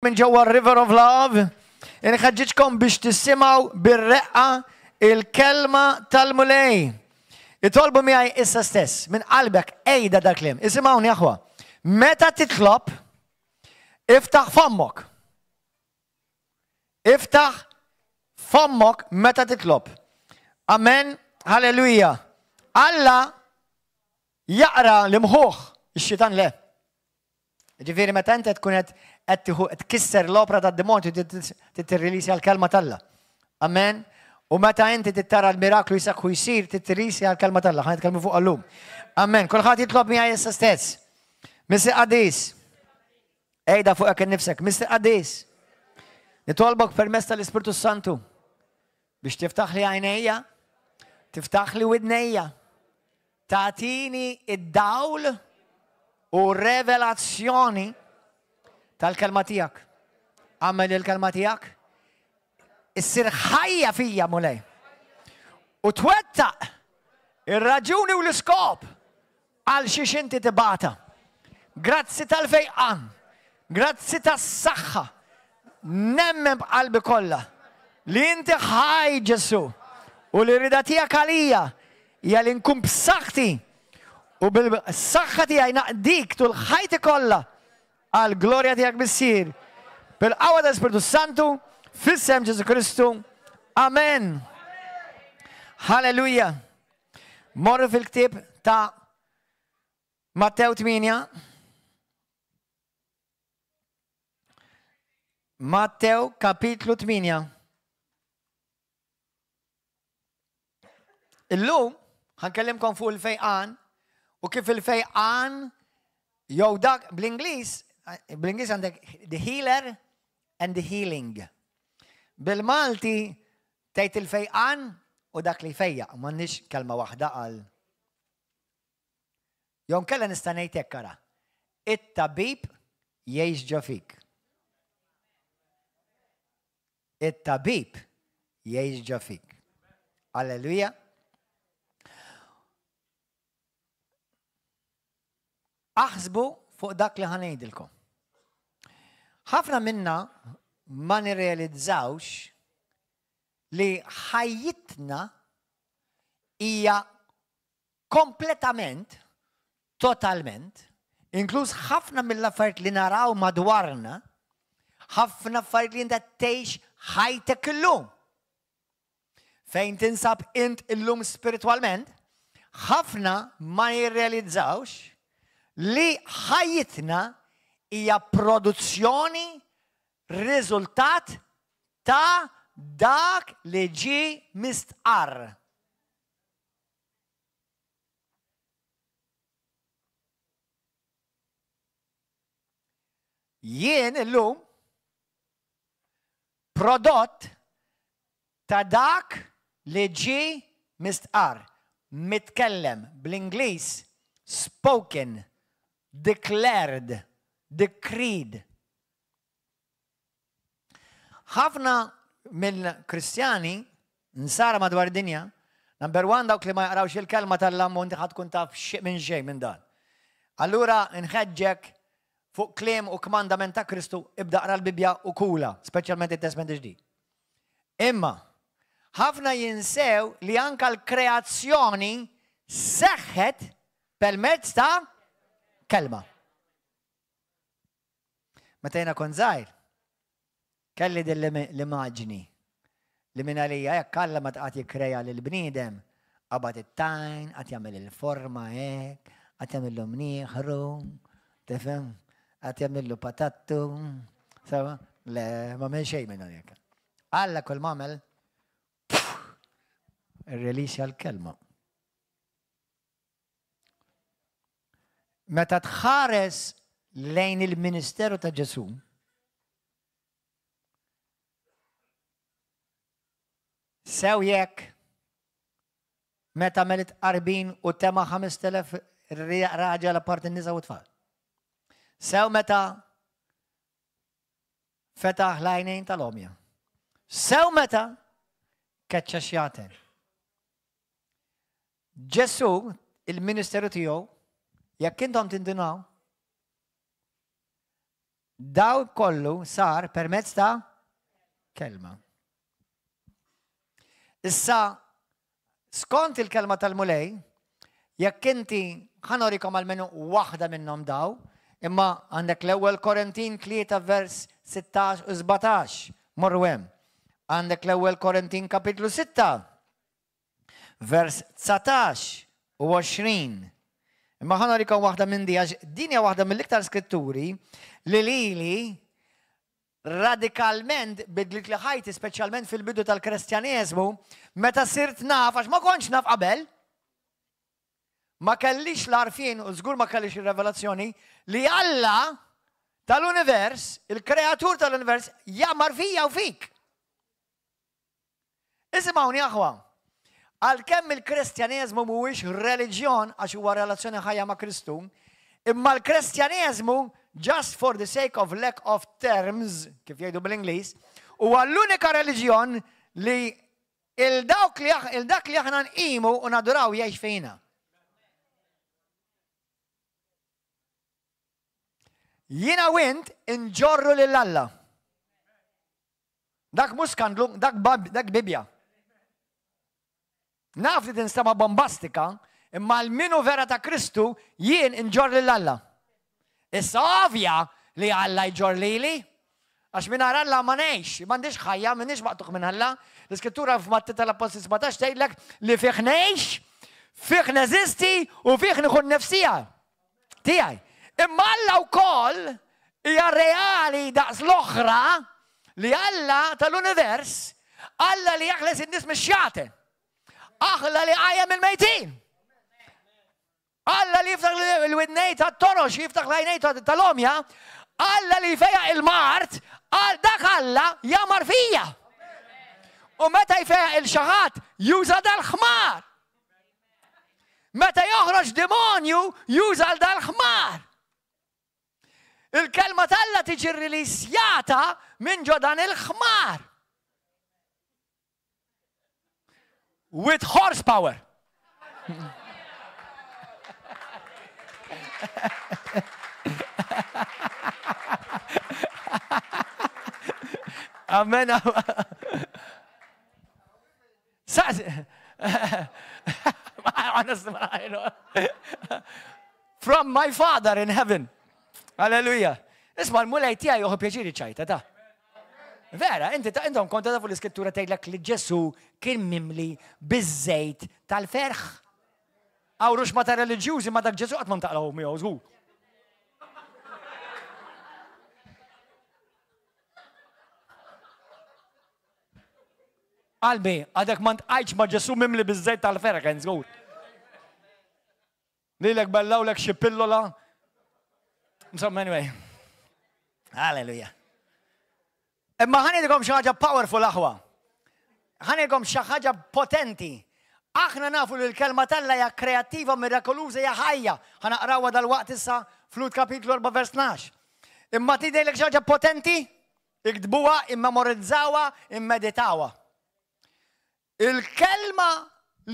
من جوا الريفر اوف لاف نخججكم بيش تسمعوا بالرقة الكلمة تالمولي. يطلبوا معي اسا ستيس من قلبك اي ده كلام. اسمعوني يا اخوة، متى تطلب افتح فمك، افتح فمك متى تطلب. امين هللويا. الله يقرا لمخوخ الشيطان لا. جفيري متى انت تكون تكسر لوبرا الدمون تتريليسي الكلمة الله. امين. ومتى انت تترى الميراكل يصير تتريليسي الكلمة الله. خلينا نتكلم فوق اللوم. امين. كل خاطر يطلب معي استاذ مستر اديس. اي ده فوقك نفسك مستر اديس. نطالبك برمست الاسبريتو سانتو باش تفتح لي عينيا، تفتح لي ودنيا، تعطيني الدول وريفيلاسيوني تاع الكلمة تاعك. عمل الكلمة تاعك تصير حية فيا مولاي، وتوتع الرجوني والسكوب على شيش انت تبعتها. جراتسي الفيقان، جراتسي الصحة، نمم بقلبي كله اللي انت حي جسو واللي رداتيك عليا يلي نكون بصحتي وبالصحتي هينقديك طول حياتي كلها على الجلوريا تاعك بتصير بالقوة ده اسبريتو سانتو في اسم جيسو كريستو. امين هللويا. مرة في الكتاب تاع متى 8 متى كابيتلو 8 اللوم هنكلمكم فوق الفيقان وكيف الفيقان يودك بالانجليز عندك the healer and the healing. بالمالتي تيت الفيقان وداك لي فيا مانيش كلمة واحدة قال يوم كلا نستني تكرا الطبيب يشجع فيك. الطبيب يشجع فيك. هللويا. احسبوا فوق داك اللي هنيدلكم. حفنا منا ما نرياليزاوش لي حياتنا هي كومبليتامنت توتالمنت انكلوز حفنا من الافارات اللي نراو مدوارنا، حفنا فرق اللي انت تعيش حياتك اللوم فين تنسب انت اللوم سبيريتوالمنت. حفنا ما نرياليزاوش لي حياتنا هي برودوزيوني ريزولتات تا داك اللي جي مستقر. ين اللوم برودوت تا داك اللي جي مستقر. متكلم بالانجليز spoken declared decreed. حفنا من كريستياني نسارة مدوار الدنيا نمبر 1 دوك اللي ما يقراوش الكلمة الله وانت حتكون تعرف شيء من شيء من دان. allora نخجك فوق كليم وكماندامنت تا كريستو ابدا اقرا البيبيا وكولا سبيشالمنت التستمنت الجديد. اما حفنا ينساو لي انكا الكرياتسيوني سخت بالميتس تا كلمة. متى أنا كنت زاير كلد اللي معجني اللي من عليا كلمت أتي كريا للبنيدم أبات التاين أتعمل الفورمة هيك أتعمل له منيح روم تفهم أتعمل له باتاتو سوا لا ما من شيء من هيك. قال لك كل ما عمل الريليس الكلمة. متى تخارس لين المينستيرو تجسوم ساويك متى عملت 40 وتما 5000 راجل بارت النساء واطفال. ساو متى فتح العينين تلوميا. ساو متى كتششياتين جسو المينستيرو تيو يا كنتم تندناو daw kollu sar permezz ta' kelma. Issa, skont il-kelma tal-mulej, jekk inti ħanorikom għal-menu waħda minnhom daw, imma għandek l-ewwel Korintin 3 vers 16 u 17, morru hemm. Għandek l-ewwel Korintin kapitlu 6, vers 19 u 20. Imma ħanorikom waħda minn di, għax din hija waħda mill-iktar skritturi li lili radikalment bidlit li ħajti, speċjalment fil-bidu tal-Kristjaneżmu, meta sirt naf, għax ma kontx naf qabel, ma kellix l-arfin u żgur ma kellix il-revelazzjoni li Alla tal-univers, il-kreatur tal-univers, jamar fija u fik. Isimgħuni aħwa, għal-kemm il-Kristjaneżmu mhuwiex reliġjon għax huwa relazzjoni ħajja ma' Kristu, imma l-Kristjaneżmu just for the sake of lack of terms, kif jgħidu bil-Ingliż, huwa l-unika reliġjon li il-dak li aħna nqimu u naduraw jgħix fejna. Jiena wint inġorru lil Alla. Dak mhux skandlu, dak Bibja. Naf li tinstama bombastika, imma l-minu vera ta' Kristu jien inġor lil Alla. Issa ovvja li Alla jġor lili, għax minn Alla ma ngħix, m'għandix ħajja, m'għandix maqtuħ minn Alla. L-Iskrittura f'Matti tal-Apostli 17 tgħidlek li fih ngħix, fih neżisti u fih nieħu nnefsija tiegħi. Imma Alla wkoll hija reali daqs l-oħra li Alla tal-univers, Alla li jaħles in-nies mix-xjate, Alla li qajjem il-mejtin. Alla li jiftaħ il-widnejt tal-torox, jiftaħ l-għajnejt tal-omja, Alla li fejja il-mart, dak Alla jamar fija. U meta jfejja il-xaħat, juża dal-ħmar. Meta joħroġ demonju, juża dal-ħmar. Il-kelma tal-Alla tiġi rilisjata minn ġodan il-ħmar. With horsepower. Amen. From my Father in heaven. Hallelujah. Isma' l-mulej tiegħi joħu pjaċiri ċajta ta'. Vera, intom konta tafu l-Iskrittura tgħidlek li Ġesu kien mimli biż-żejt tal-ferħ. Għawrux ma ta' reliġjużi ma dak Ġesu qatt ma ntaqgħu miegħu żgur. Qalbi, għadek ma ntqajtx ma Ġesu mimli biż-żejt tal-ferħ kien żgur. Lilek bellawlek xi pillola. Insomma, anyway. Hallelujah. Imma ħanidkom xi ħaġa powerful aħwa. Ħanidkom xi ħaġa potenti. Aħna nafu li l-kelma tal-Alla hija kreattiva, mirakoluża, hija ħajja. Ħanaqrawha dal-waqt issa f'Lut kapitlu 4 vers 12. Imma tidejlek xi ħaġa potenti, iktbuha, immemorizzawa, immeditawha. Il-kelma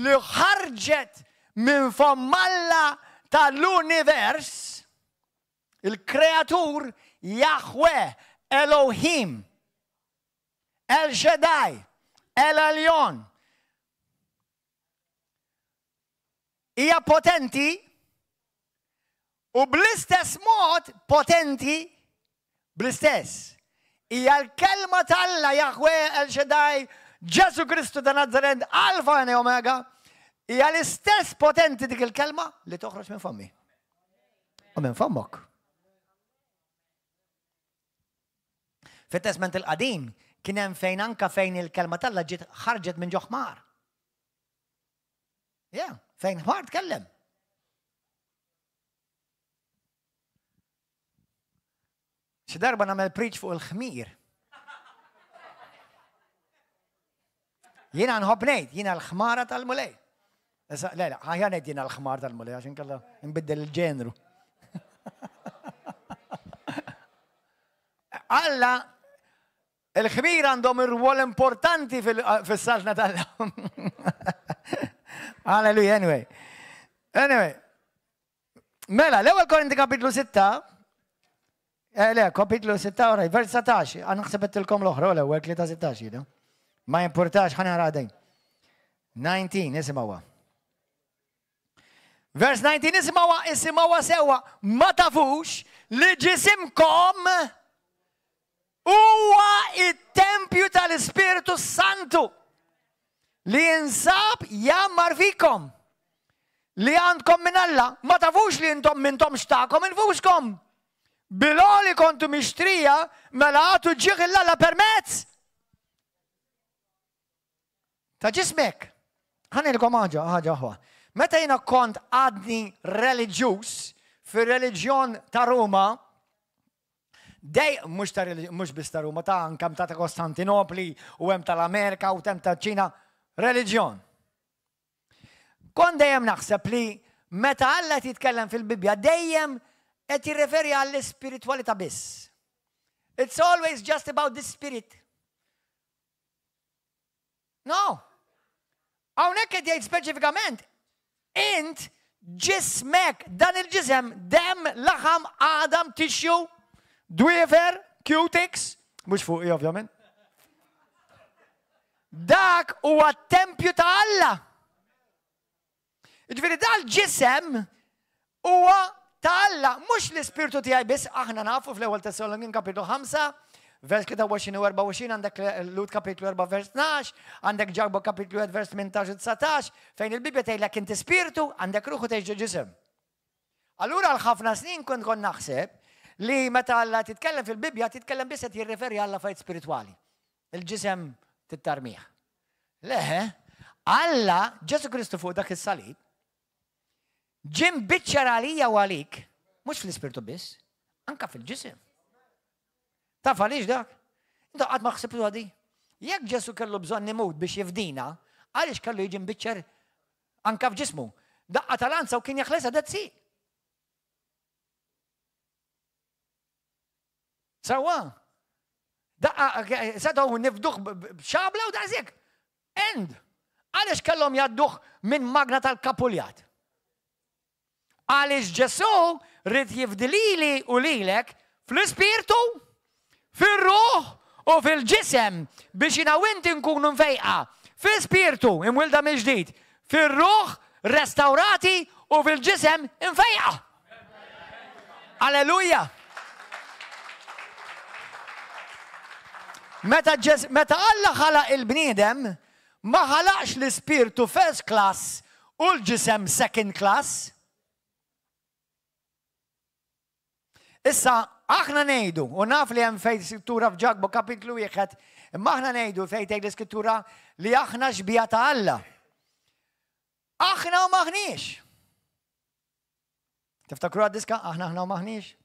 li ħarġet minn fomm Alla tal-univers, il-kreatur Yahweh, Elohim, El Shaddai, El Elyon. Hija potenti u bl-istess mod potenti bl-istess. Hija l-kelma tal-Alla Yahweh, El Shaddai, Ġesu Kristu ta' Nazaret, Alfa e Omega, hija l-istess potenti dik il-kelma li toħroġ minn fammi. U minn fammok. Fit-Testament il-qadim kien hemm fejn anka fejn il-kelma tal-Alla ġiet ħarġet minn ġo ħmar. Fejn ħmar tkellem. Xi darba nagħmel preach fuq il-ħmir. Jiena nħobb ngħid, jiena l-ħmara tal-mulej. Le, ħajja ngħid jiena l-ħmar tal-mulej għax inkella nbiddel il-ġenru. Alla il-ħmir għandhom ir-rwol importanti fis-saltna tal-Alla. Hallelujah, anyway. Mela, l-ewwel Korinti kapitlu 6, لا كابيتلو 6 وراي فيرس 19 انا حسبت لكم الاخرى ولا هو 16 ما يمبورتاش حنقرا دايم 19 اسمعوا فيرس 19 اسمعوا سوا ما تفوش لجسمكم هو التمبيو السبيريتو سانتو اللي ينصاب يامر فيكم اللي عندكم من الله ما تفوش اللي انتم منتم اشتاقكم انفوسكم بلولي كنتم مشترية ملاتو تجيغ الله لا بيرميت تا جسمك خليني لكم حاجة هو متى انا كنت ادني ريليجيوس في ريليجيون تا روما مش بس تا روما تا انكم تا قسطنطينوبلي وهم تا الامريكا وتم تا تشينا ريليجيون كون دايم نحسب لي متى الله تتكلم في البيبيا دايم اتي ريفيري على السبيريتواليتà بس. It's always just about the spirit. No. هوناك يدي سبيسيفيكامنت انت جسمك دان الجسم دم لحم ادم تيشيو دويفر كيوتكس مش فوقي اوفيامنت داك هو التمبيو تاع الله. جبري دا الجسم هو تاع الله مش السبيرتو تاعي بس. احنا نعرفوا في الاول تسالونيكيين كابيتول 5 فيرس 23 و 24 عندك لوط كابيتول 4 فيرس 12 عندك جاكبو كابيتول 1 فيرس 18 و 19 فين البيبيا تاعي لك انت سبيرتو عندك روح تاعي جسم. الورا الخافنا سنين كنت نحسب لي متى الله تتكلم في البيبيا تتكلم بس تيريفيري على فايت سبيريتوالي الجسم تترميح. لا الله جيسو كريستو فوق داك الصليب جيم بيتشر عليا وعليك مش في السبيرتو بس انك في الجسم. تعرف ليش داك؟ انت قاعد ما حسبتوها دي. ياك جيسو كان له بزون نموت باش يفدينا علاش كان له يجي مبتشر انك في جسمه دقة لانسا وكان يخلصها ده تسي سوا دقة سادو نفدوخ بشابلة ودعزيك اند علاش كان لهم يدوخ من ماغنة الكابوليات علاش جسو ريت يفدليلي وليلك في السبيرتو في الروح وفي الجسم باش انا وانت نكونوا مفيقة في السبيرتو مولدة من جديد في الروح ريستوراتي وفي الجسم مفيقة. هللويا. متى الله خلق البني ادم ما خلقش السبيرتو فيرست كلاس والجسم سكند كلاس. إسا احنا نيدو ونعرف لي هم في سكتورة في جاكبو كابيتلو يخت ما احنا نيدو في تيجي السكتورة اللي احنا شبيات الله احنا وما احنيش. تفتكروا الديسكا احنا وما احنيش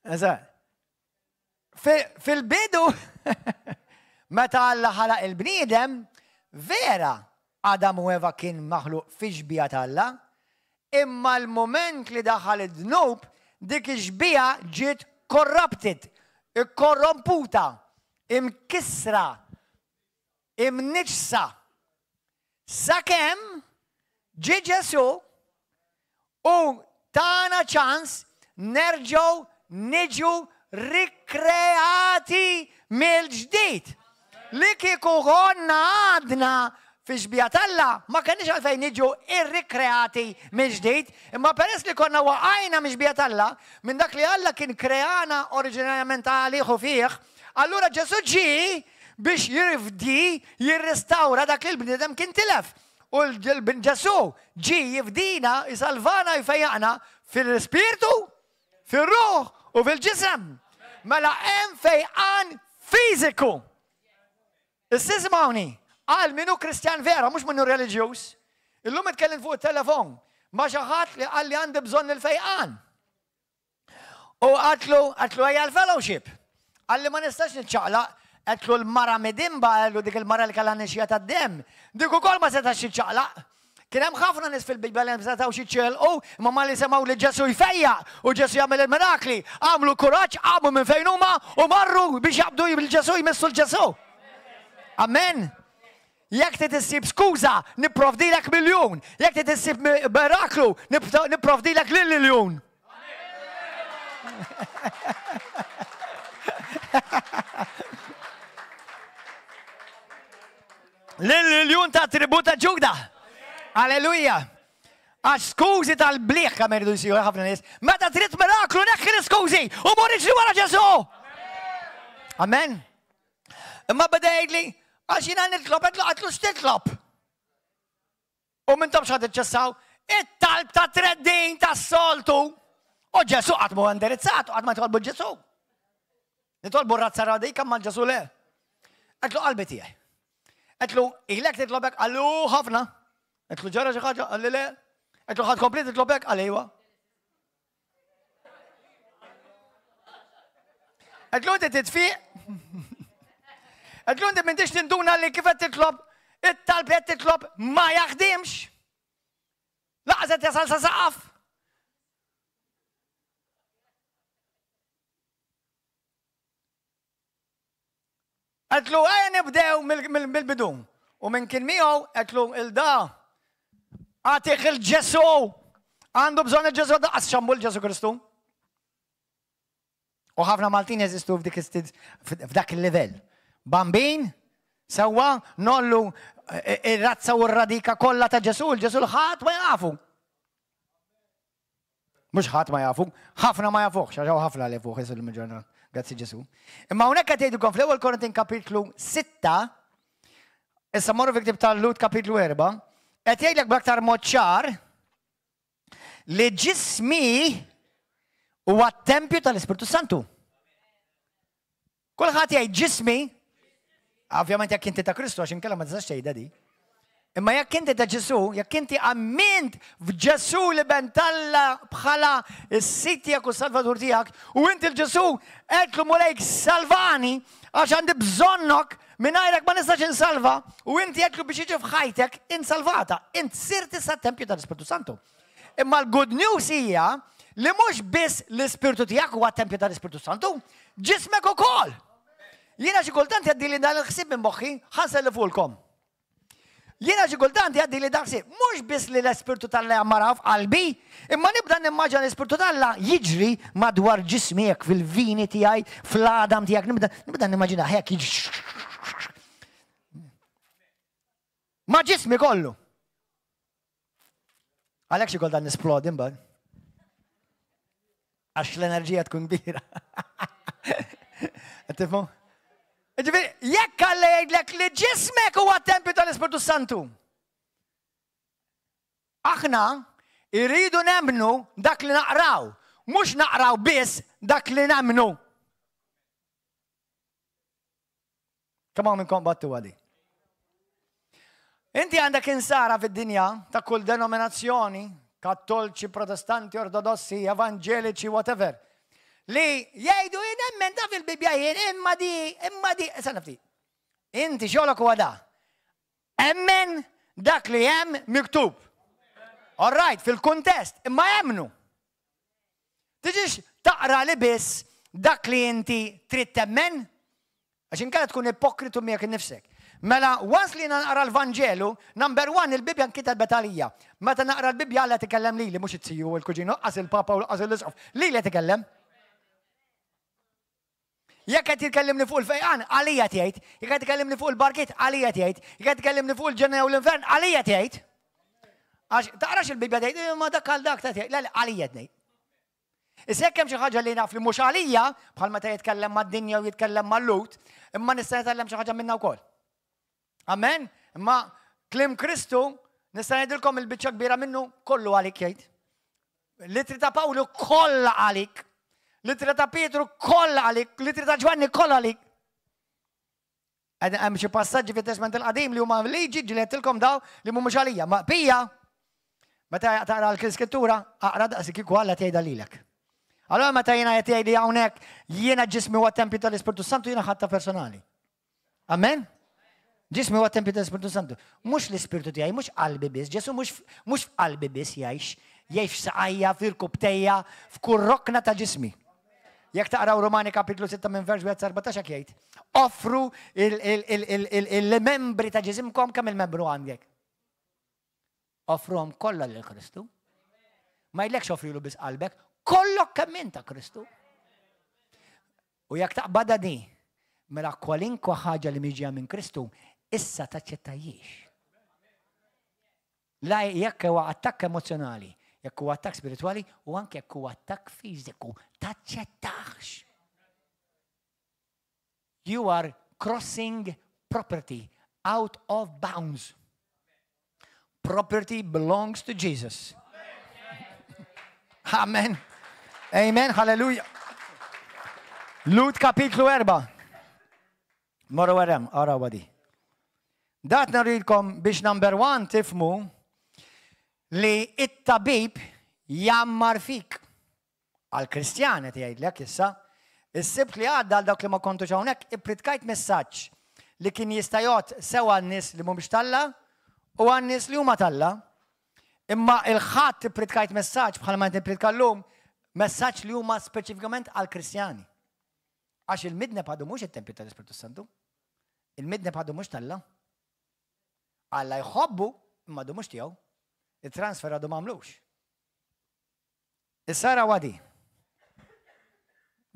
ازاي في البدو متى الله خلق البني ادم فيرا ادم وإيفا كان مخلوق في شبيات الله اما المومنت اللي دخل الذنوب ديك الشبيعة جيت كوربتد كورمبوتا مكسرة منجسة سكم جي جيسو و تانا تشانس نرجو نجو ريكرياتي من الجديد لكي كوغونا عادنا في شبيات الله ما كانش عارفين نجوا الريكرياتي من جديد اما بارس اللي كنا وعينا من شبيات الله من ذاك اللي الله كان كريانا اوريجينالمنت عليه خفيخ allora جسو جي باش يفدي يرستاور هذاك البني ادم كان تلف والبن جسو جي يفدينا يسالفانا يفيعنا في السبيرتو في الروح وفي الجسم ملا ام فيعان فيزيكو. اسمعوني قال منو كريستيان فيرا مش منو ريليجيوس اللي متكلم فوق التليفون ما شغات لي قال لي عندي بظن الفيقان وقالت له هي الفيلوشيب قال لي ما نستاش نتشعلق قالت له المرة مدمبة قال له ديك المرة اللي كان نشيت الدم ديك كل ما ستاش تتشعلق كنا مخافنا ناس في البيبال ما ستاش يتشعلقوا ماما اللي سماوا لجسو يفيع وجسو يعمل المناكلي عملوا كراج عملوا من فينوما ومروا باش يعبدوا بالجسو يمسوا الجسو. امين. ياك تتسيب سكوزا نبروفدي لك مليون ياك تتسيب براكلو نبروفدي لك للمليون. L-iljun ta' tributa ġuda. Alleluja. Għax skużi tal-bliħ kamer du jisiju ħafna nis. Meta trid miraklu neħħi l-skużi u morriġ li wara Ġesu. Amen. Imma beda jgħidli għax jina nitlob għatlu x'titlob. U minn tom xħad iċċessaw it-talb ta' treddin ta' soltu. U Ġesu għatmu għandirizzatu, għatma jtolbu Ġesu. Nitolbu razza radi kamma Ġesu le. Għatlu qalbi tiegħi. Għatlu ilek titlobek għallu ħafna. Għatlu ġara xi ħaġa għalli le. Għatlu ħad komplet titlobek għalliwa. Għatlu inti titfiq. Għatlu inti m'intix tinduna li kif qed titlob it-talb qed titlob ma jaħdimx. Laqset jasal sa saqaf. Għatlu għaj nibdew mill-bidu. U minn kien miegħu għatlu il-da. Għatiħ il-Ġesu. Għandu bżon il-Ġesu da' għasċambu il-Ġesu Kristu. U ħafna Maltin jeżistu f'dak il-level. Bambin, sewa, nollu il-razza u r-radika kollha ta' Ġesu, il-Ġesu l-ħat ma jafu. Mux ħat ma jafu, ħafna ma jafuħ, xaġaw ħafna li fuħ, jesu l-mġorna. Grazzi Ġesu. Imma unek għatejdukom fl-ewwel Korintin kapitlu 6, issa morru fi ktib tal-Lut kapitlu 4, qed jgħidlek b'aktar mod ċar li ġismi huwa t-tempju tal-Ispirtu Santu. Kulħadd jgħid ġismi, ovvjament jekk inti ta' Kristu għax inkella ma tistax tgħidha di. Imma jekk inti ta' Ġesu, jekk inti ammint f'Ġesu li bentalla bħala s-sit tiegħek u s-Salvatur tiegħek u inti l-Ġesu qedlu mulejk salvani għax għandi bżonnok mingħajrek ma nistax insalva u inti qedlu biex jiġi f'ħajtek insalvata. Int sirt issa t-tempju tal-Ispirtu Santu. Imma l-good news hija li mhux biss l-Ispirtu tiegħek huwa t-tempju tal-Ispirtu Santu, ġismek ukoll. Jiena xi kultant jgħaddi li dan il-ħsieb minn moħħi ħansel fulkom. Jiena xi kultant jgħaddi li daħsib, mhux biss li l-Ispirtu tal-Alla jammara f'qalbi, imma nibda nimmaġna l-Ispirtu tal-Alla jiġri madwar ġismiek fil-vini tiegħi, fl-adam tiegħek, nibda nimmaġina hekk jiġri. Ma ġismi kollu. Għalhekk xi kultant nisplodi imbagħad. Għax l-enerġija tkun kbira. Tifhmu? Ġifieri, jekk Alla jgħidlek li ġismek huwa t-tempju tal-Ispirtu Santu. Aħna irridu nemmnu dak li naqraw, mhux naqraw biss dak li nemmnu. Kemm hawn minnkom battu għadi. Inti għandek insara fid-dinja ta' kull denominazzjoni, kattoliċi, protestanti, ortodossi, evangeliċi, whatever. Li jgħidu nemmen ta' fil-Bibja imma di, sanafti. Inti xogħlok huwa da. Emmen dak li hemm miktub. All right, fil-kuntest, imma jemmnu. Tiġix taqra li biss dak li inti trid temmen, għax inkella tkun ipokritu miegħek innifsek. Mela, once li naqra l-Vangelu, number 1, il-Bibja nkitabet għalija. Meta naqra l-Bibja Alla tikellem lili, mhux it-siju u l-kuġinu, qas il-Papa u qas il-Isqof. Lili tikellem. Jekk qed jitkellimni fuq il-fejqan, għalija tgħid. Jekk qed tkellimni fuq il-barkiet, għalija tgħid. Jekk qed tkellimni fuq il-ġenna u l-infern, għalija tgħid. Għax taqrax il-Bibja tgħid, ma dak għal dak ta' tgħid. Le, għalija tgħid. Issa jekk hemm xi ħaġa li naf li mhux għalija, bħal meta jitkellem mad-dinja u jitkellem mal-Lut, imma nista' jitgħallem xi ħaġa minnha wkoll. Amen? Imma klim Kristu, nista' ngħidilkom il-biċċa kbira minnu kollu għalik jgħid. Litri ta' Pawlu kollha għalik. Litri ta' Pietru kollha għalik. Litri ta' Ġwanni kollha għalik. Hemm xi passaġġi fit-Testament il-Qadim li huma liġi ġiletilkom daw li mhumiex għalija. Ma pija, meta taqra l-Skrittura, aqra daqsi kieku Alla tgħidha lilek. Allora meta jiena qed jgħidli hawnhekk jiena ġismi huwa tempju tal-Ispirtu Santu jiena ħatta personali. Amen? Ġismi huwa tempju tal-Ispirtu Santu. Mhux l-Ispirtu tiegħi, mhux qalbi biss. Ġesu mhux f'qalbi biss jgħix f'saqajja, fil-kubtejja, f'kull rokna ta' ġismi. Jekk taqraw Romani kapitlu 6 minn vers 14 jgħid. Offru il-membri ta' ġisimkom kemm il-membru għandek. Offruhom kollha lil Kristu. Ma jgħidlekx offrilu biss qalbek, kollok kemm ta' Kristu. U jekk taqbadha di, mela kwalinkwa ħaġa li miġija minn Kristu, issa taċċettajiex. La jekk huwa attakk emozjonali, jekk huwa attakk spirituali u anke jekk huwa attakk fiżiku, taċċettax. You are crossing property out of bounds. Property belongs to Jesus. Amen. Amen. Hallelujah. Lut kapitlu 4. Morru għarem, għara għadi. Dat naridkom biex number 1 tifmu li it-tabib jammar fik. Għal-Kristjani tijajlek issa, is-sibt li għadda għal dawk li ma kontu ċawnek, ipritkajt messaċ li kien jistajot sewa n-nis li mumiex talla u għan-nis li huma talla. Imma il-ħadd ipritkajt messaċ bħal ma nipritkallum messaċ li huma speċifikament għal-Kristjani. Għax il-midneb għadu mux il-tempju tal-Ispiritu Santu. Il-midneb għadu mux talla. Alla jħobbu, imma għadu mux tijaw. Il-transfer għadu mamlux. Is-sara għadi.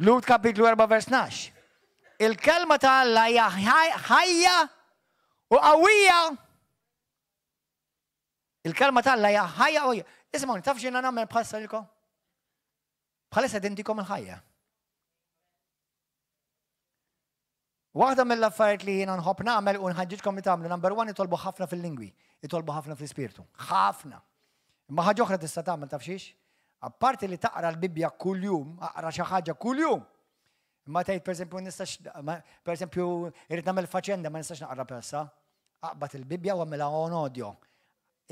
Lut kapitlu 4 vers 12. Il-kelma ta' Alla hija ħajja u qawwija. Il-kelma ta' Alla hija ħajja u qawwija. Ismawni, taf x'jiena nagħmel bħalissa lilkom? Bħalissa dintikom il-ħajja. Waħda mill-affarijiet li jiena nħobb nagħmel u nħaġġitkom li tagħmlu number 1 itolbu ħafna fil-lingwi, itolbu ħafna fl-ispirtu. Ħafna. Imma ħaġa oħra tista' tagħmel taf xiex? Apparti li taqra l-Bibbja kuljum, aqra xi ħaġa kuljum. Imma tgħid pereżempju nistax pereżempju irid nagħmel faċenda ma nistax naqra persa. Aqbad il-Bibbja u għamilha on audio.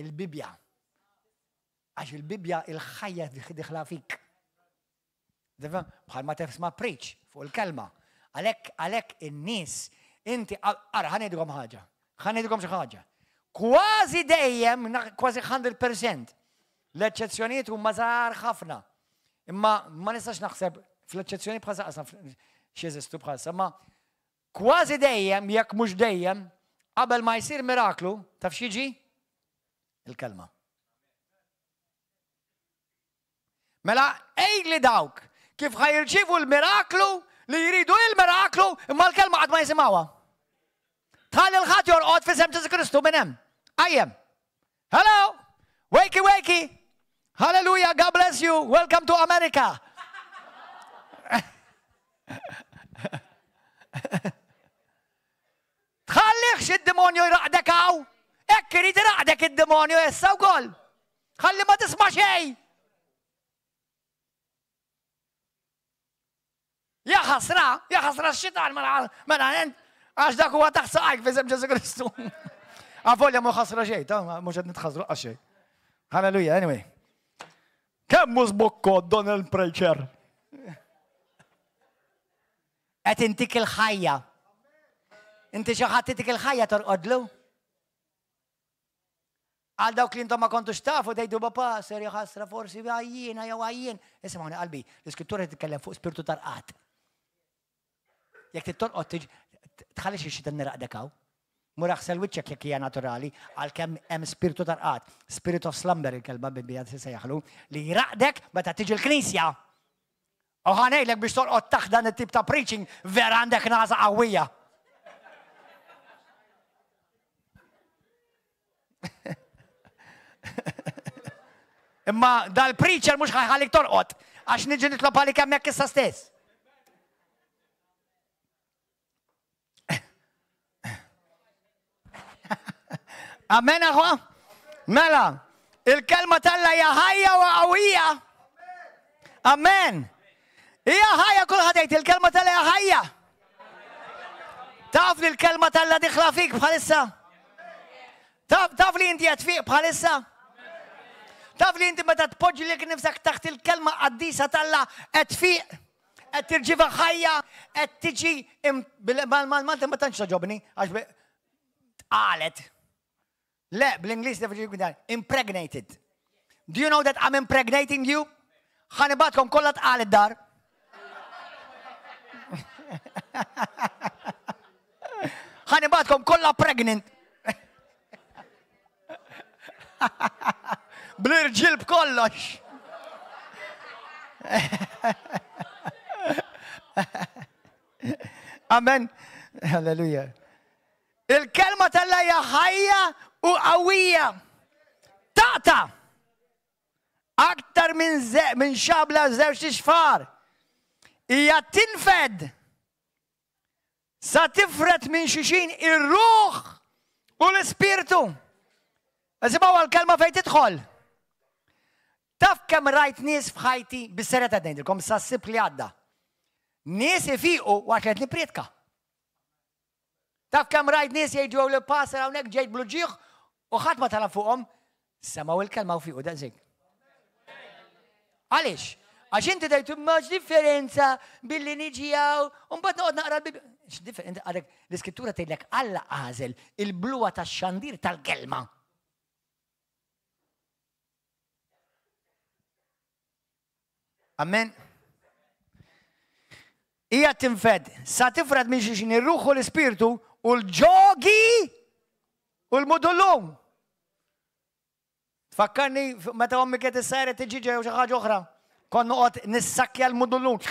Il-Bibbja. Għax il-Bibbja il-ħajja diħla fik. Bħal ma tisma' preach fuq il-kelma. Għalek in-nies, inti, għara, ħanedgħom ħaġa, ħanedgħom xi ħaġa. Kważi dejjem, kważi 100%, l-eċċezzjonijiet huma żgħar ħafna. Imma ma nistax naħseb fl-eċċezzjonijiet bħalsa qasam x'jeżistu bħalsa, ma kważi dejjem, jekk mhux dejjem, qabel ma jsir miraklu, taf x'jiġi? Il-kelma. Mela ejli dawk kif ħajrċievu l-miraklu li jridu il-miraklu imma l-kelma għad ma jisimawa. Tħalli l-ħat jorqod fi sem Ġesu Kristu minn hemm. Ajjem. Hello. Wakey, wakey. Hallelujah. God bless you. Welcome to America. Tħalliħx id-demonju jraqdek għaw. Ekk irid iraqdek id-demonju issa wkoll. Ħalli ma tisma' xejn. Jaħasra x-xitan mela għax dak huwa taħt saqajk fi Ġesu Kristu. Għafolja mu ħasra xejn, mhux qed nitħassru għax xejn. Hallelujah, anyway. Kemm hu żbukko Donald Preacher? Qed intik il-ħajja. Inti xi ħadd itik il-ħajja torqodlu? Għal dawk li intom ma kontux tafu tgħidu papà ser jaħasra forsi għajjien jew għajjien. Isma'ni qalbi, l-Iskrittura titkellem fuq spiritu tarqat. Jekk tittorqod tħalli xi xitan niraqdek hawn. Mur aħsel wiċċek jekk hija naturali għalkemm hemm spiritu tarqat, spirit of slumber il-kelma Bibbija sejjaħlu li jiraqdek meta tiġi l-Knisja. U ħanejlek biex torqod taħt dan it-tip ta' preaching vera għandek naża qawwija. Imma dal-preacher mhux ħajħallik torqod għax niġi nitlob għalik hemmhekk issa stess. Amen aħwa? Mela, il-kelma tal-Alla hija ħajja u qawwija. Amen. Hija ħajja kulħadd jgħid il-kelma tal-Alla hija ħajja. Taf li l-kelma tal-Alla diħla fik bħalissa? Taf li inti qed fiq bħalissa? Taf li inti meta tpoġġi lek nifsek taħt il-kelma qaddisa tal-Alla qed fiq, qed tirġiva ħajja, qed tiġi mal-Malta ma tantx taġobni għax qalet. Le, bl-Inglis impregnated. Do you know that I'm impregnating you? ħanibatkom kollha tqal id-dar. ħanibatkom kollha pregnant. Bl-irġiel b'kollox. Amen. Halleluja. Il-kelma tal-la hija ħajja u qawwija. Taqta' aktar minn xabla żewġ ixfar. Hija tinfed sa tifret minn xixin ir-ruħ u l-ispirtu. Isimgħu għall-kelma fejn tidħol. Taf kemm rajt nies f'ħajti bis-sereta ngħidilkom sa ssib li għadda. Nies ifiqu waqt qed nippretka. Taf kemm rajt nies jgħidu li passer hawnhekk ġejt bluġieħ u ħadd ma tala fuqhom semgħu il-kelma u fiqu daqsik. Għaliex? Għax inti dejtu maġ differenza billi niġijaw, un bat noqgħod naqra l-Bibja. X'differenza għadek l-iskrittura tgħidlek Alla għażel il-bluwa tax-xandir tal-kelma. Amen. Hija tinfed sa tifred minn xi ir-ruħ u l-ispirtu u l-ġogi u l-mudullum. Tfakkarni meta ommi kienet issajret tiġi ġew xi ħaġa oħra. Kon noqgħod nissakkja l-mudullum.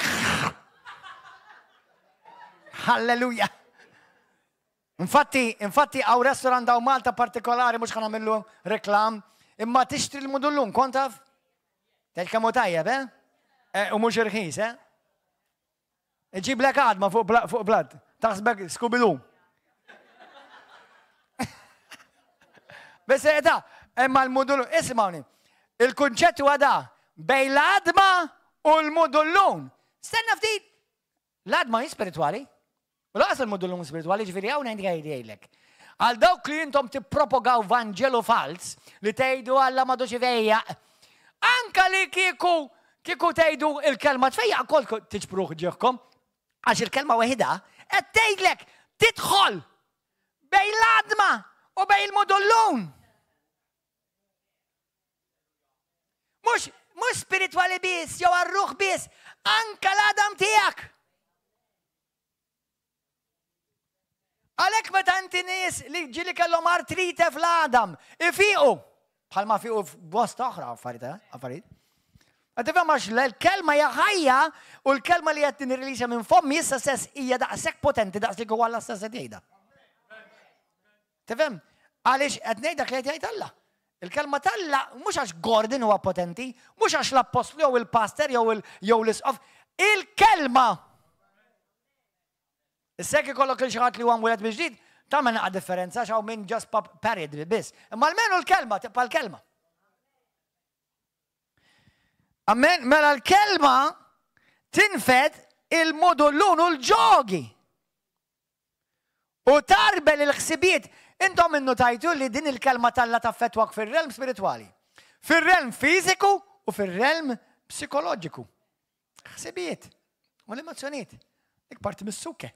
Halleluja. Infatti hawn restorant daw Malta partikolari mhux ħa nagħmillu reklam, imma tixtri l-mudullum, kont taf? Telkemm hu tajjeb, u mhux irħis, Iġib lek għadma fuq blad, taħsbek Scooby-Doo. Bes imma l-mudullum, ismawni, il-kunċett huwa da bejn l-adma u l-mudullum. Stenna ftit, l-adma hi spirituali, u laqas il-mudullum spirituali ġifieri hawn ngħidlek. Għal dawk li intom tippropogaw vanġelu fals li tgħidu Alla m'għadu xivejjaq, anka li kieku tgħidu il-kelma tfejjaq kolkom tiġbruh ġieħkom, għax il-kelma waħida qed tgħidlek tidħol bejn l-adma u bejn il-mudullum. Mux spirituali bis, jew għarruħ bis, anka l-adam tijak. Għalek meta inti nies li ġili kellhom artrite fl-adam, ifiqu. Bħalma fiqu f'bosta oħra affarijiet. Għatifem għax l-kelma hija ħajja u l-kelma li qed nirrilisa minn fommi issa stess hija daqshekk potenti daqs li huwa Alla stess qed jgħidha. Tifhem? Għaliex qed ngħidlek li qed jgħid Alla. Il-kelma Alla mhux għax Gordon huwa potenti, mhux għax l-apostlu jew il-pastor jew l-isqof, il-kelma. Issek ikollok il xi ħadd li huwa mweled mill-ġdid, tagħmel naqa' differenza x'hawn minn just period biss. Imma almenu l-kelma tibqa' l-kelma. Amen, mela l-kelma tinfed il-mudullun u l-ġogi. U tarbel il-ħsibiet. Intom innotajtu li din il-kelma Alla taffettwak fir-realm spirituali. Fir-realm fiżiku u fir-realm psikoloġiku. Ħsibiet u l-emozzjonijiet. Dik parti mis-suke.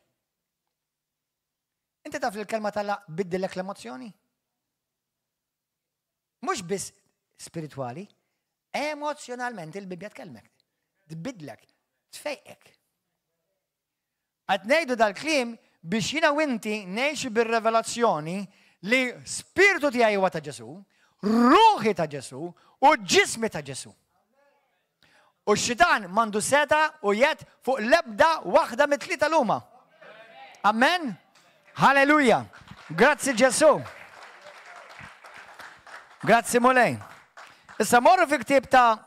Inti taf li l-kelma Alla biddilek l-emozzjoni? Mhux biss spirituali, emozjonalment il-Bibja tkellmek. Tbidlek, tfejqek. Qed ngħidu dal-kliem biex jiena u inti ngħixu bir-revelazzjoni li spiritu tiegħi huwa ta' Ġesu, ruħi ta' Ġesu u ġismi ta' Ġesu. U x-xitan m'għandu seta u jett fuq l-ebda waħda mit-tlieta l-huma. Amen? Halleluja. Grazzi Ġesu. Grazzi mulej. Issa morru fi ktieb ta'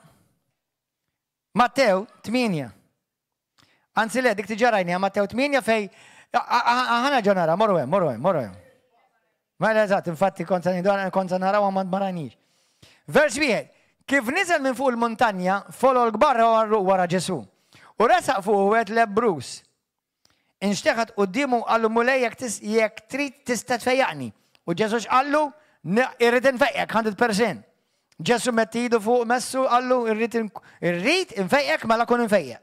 Mattew 8. Anzi le, dik tiġarajni, Mattew 8 fej ħana ġonara, morru hemm. Ma l-eżat, infatti konza naraw għamad maranix. Vers 1, kif nizel minn fuq il-montanja, follow l-gbarra wara Ġesu. U resaq fuq għet lebrus. Inxteħat u dimu għallu mulej jek trid tista' tfejjaqni. U Ġesu x'qallu, irrid infejjek 100%. Ġesu mettidu fuq messu għallu irrid infejjek mela kun infejjek.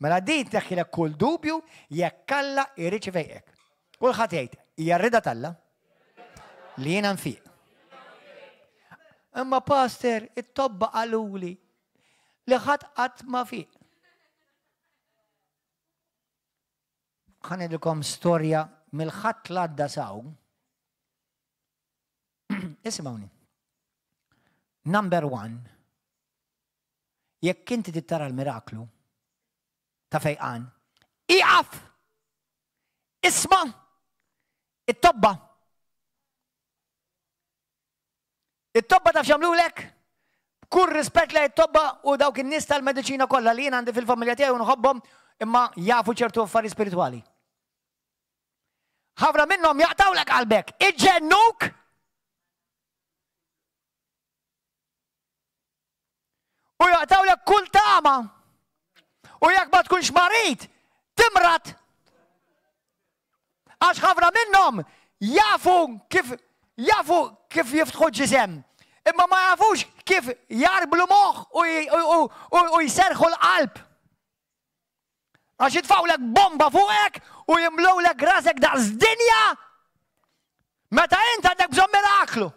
Mela din teħħilek kull dubju jekk Alla irrid ifejjek. Kulħadd jgħid, hija rida Alla li jiena nfiq. Imma pastor, it-tobba qaluli li ħadd qatt ma fiq. Ħanidilkom storja mill-ħadd l-għadda saw. Ismawni. Number 1. Jekk inti tittara l-miraklu ta' fejqan, iqaf! Isma' it-tobba. It-tobba taf x'għamlulek? Kull rispett lejn it-tobba u dawk in-nies tal-mediċina kollha li jien għandi fil-familja tiegħi u nħobbhom imma jafu ċertu affarijiet spiritwali. Ħafna minnhom jaqtawlek qalbek, iġġennuk u jaqtawlek kull tama u jekk ma tkunx marit, timrat. Għax ħafna minnhom jafu kif jiftħu ġisem, imma ma jafux kif jarblu moħħ u jserħu l-qalb. Għax jitfawlek bomba fuqek u jimlowlek rasek daqs dinja meta inti għandek bżonn miraklu.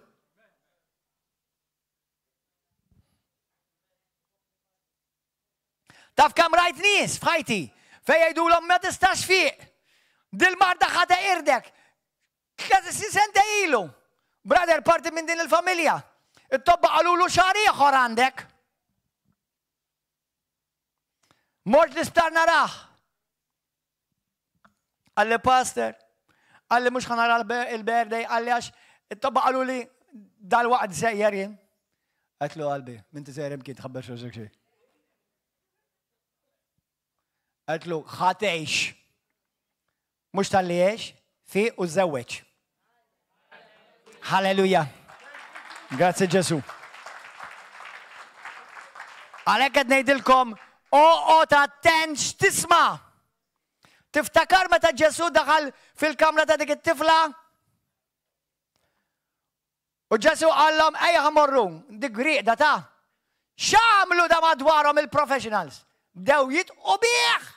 Taf kemm rajt nies f'ħajti fejn jgħidulhom ma tistax fiq. Dil-marda ħada irdek. Si sente ilu. Brother, parti minn din il-familja. It-tobba għalulu xahar ieħor għandek. Mort l-isptar naraħ. Għalli pastor, għalli mux ħanara il-birthday, għalli għax it-tobba għaluli dal-waqt sejjerin. Għatlu għalbi, minti sejjerin kien tħabber xoġek xej. Għatlu ħatejx. Mux tal-li jiex, fi u z-zawweċ. Halleluja. Grazie Ġesu. Għalek għed nejdilkom, ta' attent x'tisma. Tiftakar meta Ġesu daħal fil-kamra ta' dik it-tifla? U Ġesu għallom, ejja ħamorru, dik griqda ta' xamlu da madwarom il-professionals. Dew jitqu bieħ.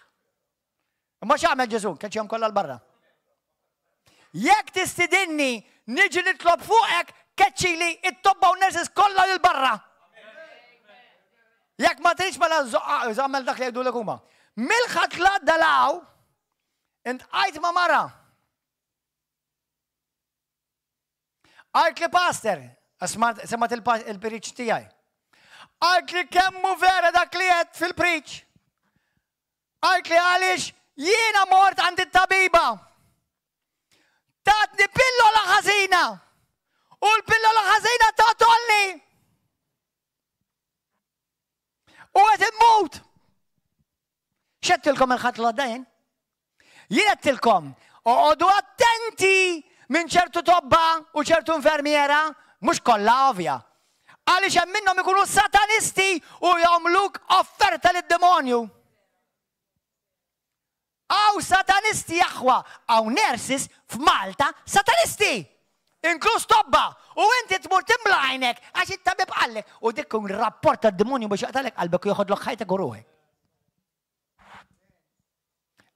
Ma x'għamel Ġesu, keċjom kollha l-barra. Jekk tistidinni niġi nitlob fuqek, keċċili it-tobba u nurses kollha l-barra. Jekk ma tridx mela żammel dak li jgħidulek huma. Mill-ħatla dalaw, int qajt ma' mara. Għalt li pastor, semmat il-preach tiegħi. Għalt li kemmu vera dak li qed fil-preach. Għalt li għaliex jiena mort għand it-tabiba. Tatni pillola ħażina. U l-pillola ħażina tatolni. U għed immut. Xettilkom il-ħatla dajn? Jien għettilkom, uqodu attenti minn ċertu tobba u ċertu infermiera, mux kollha ovvja. Għaliex hemm minnhom ikunu satanisti u jagħmluk offerta lid-demonju. Għaw satanisti jaħwa, għaw nurses f'Malta satanisti. Inkluż tobba. U inti tmur timlajnek għax it-tabib għallek. U dikkun rapport tad-demonju biex jaqtalek qalbek u jħodlok ħajtek u ruħek.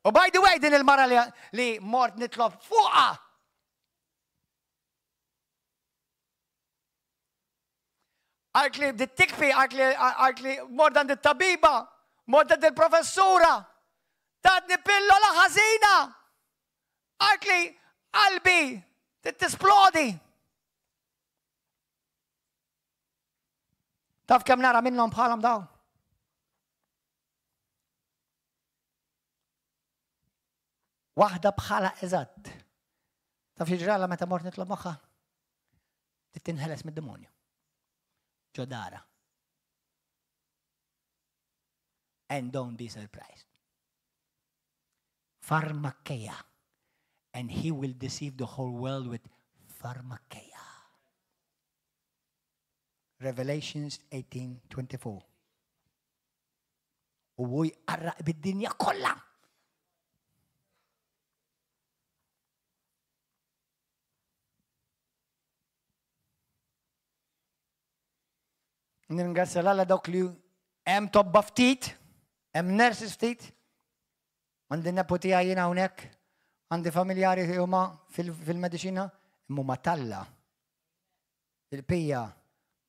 U by the way, din il-mara li mort nitlob fuqa. Għalkli dit-tikfi, għalkli mort dan dit-tabiba, mort dan il-professura. Tadni pillola ħażina. Għalkli qalbi tisplodi. Taf kemm nara minnhom bħalhom daw. Waħda bħala eżatt. Taf jiġrala meta mort nitlob magħha? Tinħeles mid-demonju. Ġodara. And don't be surprised. Pharmakeia. And he will deceive the whole world with pharmakeia. Revelations 18:24. U jqarraq bid-dinja kollha. Ningrazzja l-Alla dawk li hemm tobba ftit, hemm nurses ftit. Għandi nepotija jiena hawnhekk, għandi familjari huma fil-mediċina, imma ma talla. Il-pija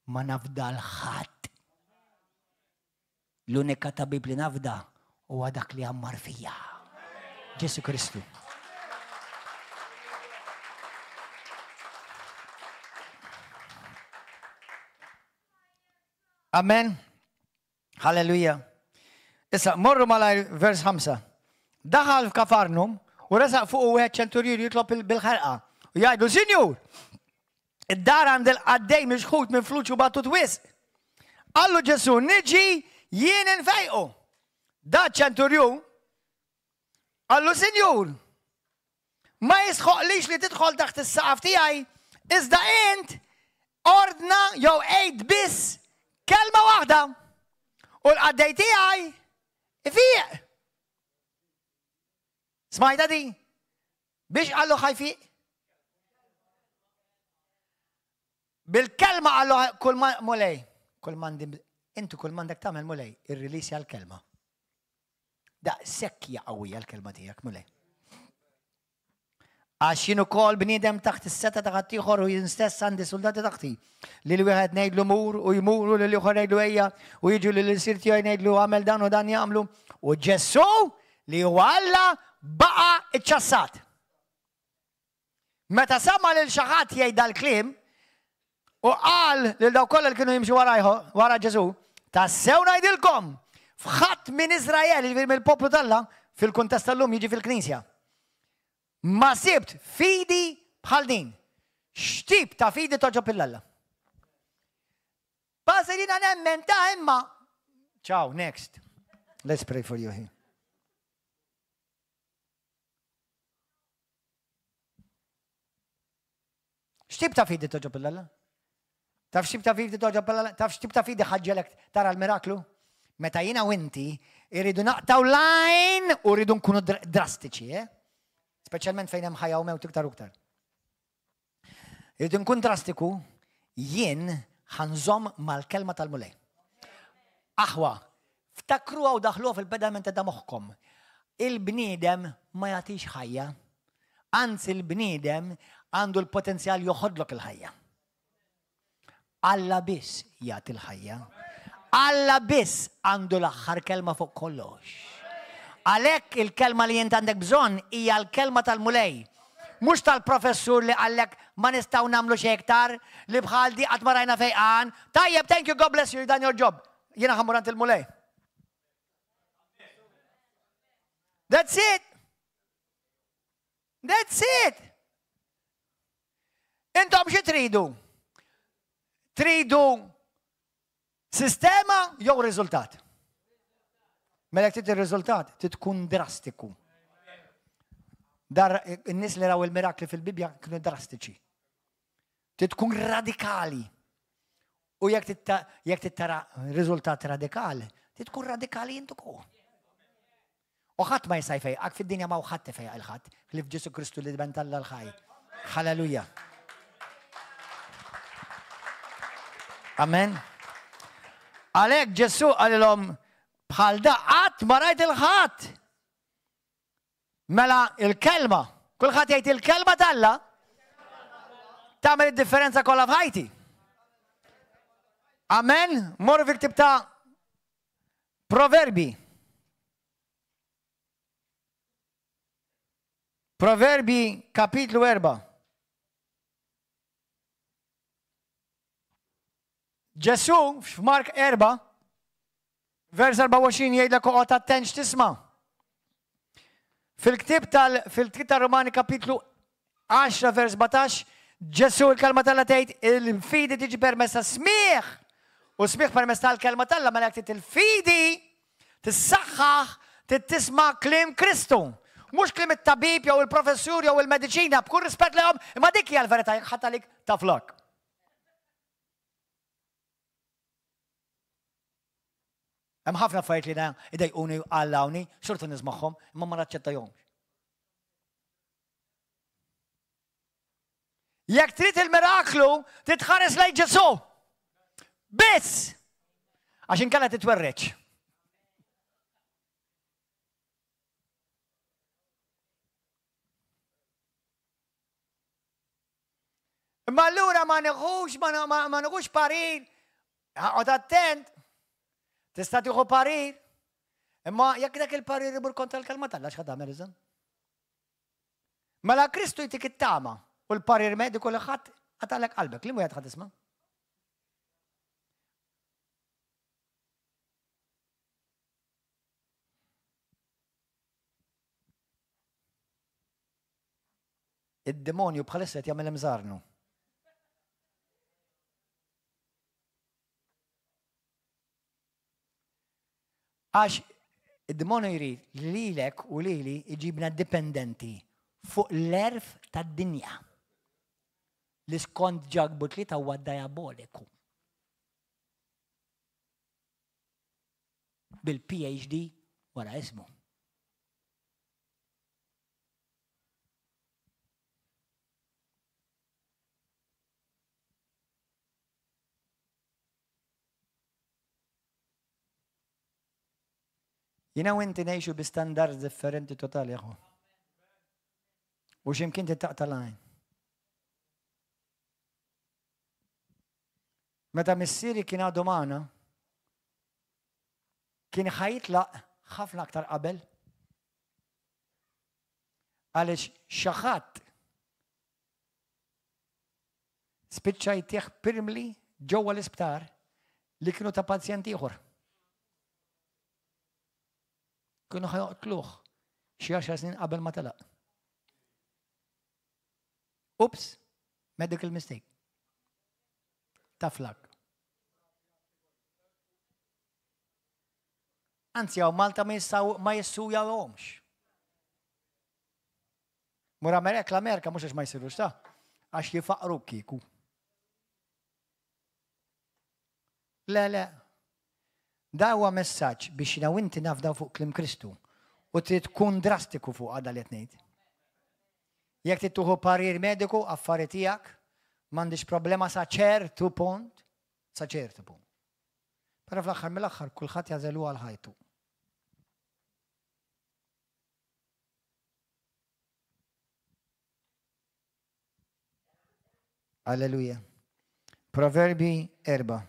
ma nafda l-ħadd. L-unika tabib li nafda huwa dak li għammar fija. Ġesu Kristu. Amen. Halleluja. Issa, morru malaj vers 5. Daħal f'Kafarnum ورسق فوقه واحد شنتوريون يطلب بالخرقه ويقعدوا سينيور الدار عند القدي مشخوط من فلوس وبطوط وسق. قال له جسو نجي جين نفيقه. ده شنتوريون قال له سينيور ما يسخقليش لتدخل تحت السقف تاعي إذا أنت أردنا يو عيد بس كلمة واحدة والقدي تاعي فيق. سمعت دي؟ بيش قال له خايفيق؟ بالكلمة قال له كل ما مولاي كل ما انتوا كل ما بدك تعمل مولاي الريليس على الكلمة. ده سكية قوية الكلمة ديك مولاي. عشان كل بني دم تحت الستة تغطي خور وينستس عند السلطات تغطي. للواحد نايد له مور ويمور وللآخر نايد له إياه ويجوا للسيرتي نايد له عمل دان ودان يعملوا وجسوا ليولى بقى اتشسات. متى سمع للشغات يدا الكلام وقال للكل اللي كانوا يمشوا ورا جسو تساو نايدلكم في خط من إسرائيل من البوبلو طلع في الكونتست اللوم يجي في الكنيسة. ما سبت فيدي بخالدين شتيب تا فيدي توجو بالله باسرين أنا من تايما. Ciao, next. Let's pray for you here. شتيب تا فيدي توجو بالله. تعرف شتيب تا فيدي توجو بالله. تعرف شتيب تا فيدي حجلك ترى الميراكلو. متى ينا وانتي يريدوا نقطعوا لاين ويريدوا نكونوا دراستيكي. specialment fejn hemm ħajja u mewt iktar u iktar. Irid inkun drastiku, jien ħanżomm mal-kelma tal-mulej. Aħwa, ftakruha u daħluha fil-pedament ta' moħħkom. Il-bniedem ma jagħtix ħajja, anzi il-bniedem għandu l-potenzjal joħodlok il-ħajja. Alla biss jagħti l-ħajja. Alla biss għandu l-aħħar kelma fuq kollox. Għalek il-kelma li jint għandek bżon hija l-kelma tal-mulej. Mux tal-professur li għallek ma nistaw namlu xektar li bħal di għat marajna fejqan. Tajjeb, thank you, God bless you, you done your job. Jena ħammurant il-mulej. That's it. That's it. Intom xie tridu? Tridu sistema jew riżultat? Mela tit il-riżultat titkun drastiku. Dar in-nies li raw il-mirakli fil-Bibja kienu drastiċi. Titkun radikali. U jekk tittara riżultat radikali, titkun radikali intuku. U ħadd ma jista' jfejqak fid-dinja ma ħadd ifejq il-ħadd li f'Ġesu Kristu li dben Alla l-ħaj. Halleluja. Amen. Għalhekk Ġesu qalilhom bħal da qatt ma rajt il-ħadd. Mela il-kelma, kulħadd jgħid il-kelma tal-Alla tagħmel id-differenza kollha f'ħajti. Amen. Morru fil-ktieb ta' Proverbi. Proverbi kapitlu 4. Ġesu f'Mark 4 vers 24 jgħidlek oqgħod attent x'tisma'. Fil-ktieb tal-Romani kapitlu 10 vers 17 Ġesu l-kelma tal-Alla tgħid il-fidi tiġi permessa smigħ u smigħ permess tal-kelma tal-Alla mela jekk il-fidi tissaħħaħ tisma' kliem Kristu. Mhux kliem it-tabib jew il-professur jew il-mediċina b'kull rispett lehom, imma dik hija l-verità jekk ħadd għalik taflok. Hemm ħafna affarijiet li da idejquni għallawni, xorta nismagħhom, imma ma naċċettahomx. Jekk trid il-miraklu, titħares lejn Ġesu. Biss! Għax inkella titwerreġ. Imma allura ma nieħux parir, ħaqgħod attent. Tista' tieħu parir, imma jekk dak il-parir ibur kontra l-kelma tal-Alla x'ħad tagħmel iżda? Mela Kristu jtik it-tama u l-parir mediku li ħadd għatalek qalbek, li wieħed ħadd isma'? id-demonju bħalissa qed jagħmel imżarnu. Għax id-demonju jrid li lilek u lili iġibna dipendenti fuq l-erf tad-dinja. Li skont ġagbut li huwa diaboliku. Bil-PhD wara ismu. Jina u inti ngħixu bi standards differenti totali jaħu. U x'imkien tittaqta' l-għajn. Meta missieri kien għadu magħna, kien ħajitlaq ħafna aktar qabel. Għaliex xi ħadd spiċċa jtieħ pirmli ġewwa l-isptar li kienu ta' pazjent ieħor. Kienu ħajoqtluh xi 10 snin qabel ma telaq. Oops, medical mistake. Tough luck. Anzi, għaw Malta ma jissujawhomx. Mur l-Amerika mhux għax ma jsirux ta' għax jifaqru kieku. Le. Da huwa messaġġ biex jiena u inti nafdaw fuq kliem Kristu u trid tkun drastiku fuq għadha li qed ngħid. Jekk trid tuħu parir mediku affarijiet tiegħek m'għandix problema sa ċertu punt, Però fl-aħħar mill-aħħar kulħadd jażelu għal ħajtu. Alleluja. Proverbi 4.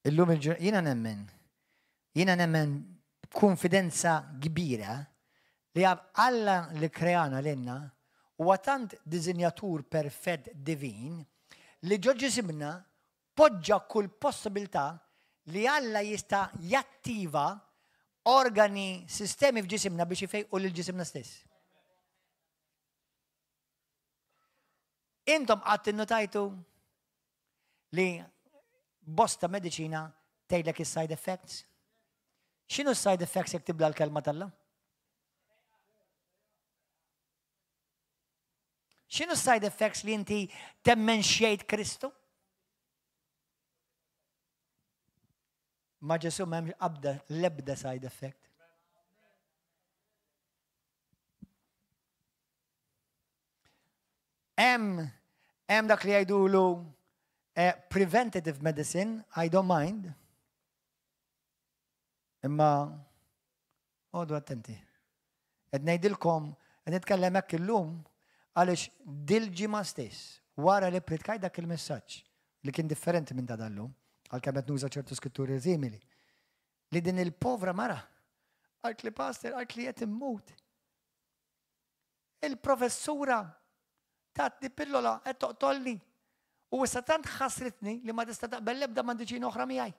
Illum jiena nemmen konfidenza kbira li Alla li kreana l-inna huwa tant dizinjatur perfett divin li ġo ġisimna poġġa kull possibilità li Alla jista' jattiva organi, sistemi f'ġisimna biex ifejqu lil ġisimna stess. Intom qatt innotajtu li bosta medicina tgħidlek is-side effects? X'inhu s-side effects jekk tibla l-kelma tal-Alla? X'inhu s-side effects li inti temmen xejn Kristu? Ma Ġesu m'hemmx l-ebda side effect. Hemm dak li jgħidulu preventative medicine, I don't mind. Imma għodu attenti. Qed ngħidilkom, qed nitkellem hekk illum għaliex dil-ġimgħa stess wara li pritkaj dak il-messaġġ li kien differenti minn ta' dallum, għalkemm qed nuża ċertu skritturi simili. Li din il-povra mara għalt li pastor għalt li qed immut. Il-professura tatni pillola qed toqtolli. U issa tant ħassritni li ma tista' taqbel l-ebda m'għandix oħra miegħi.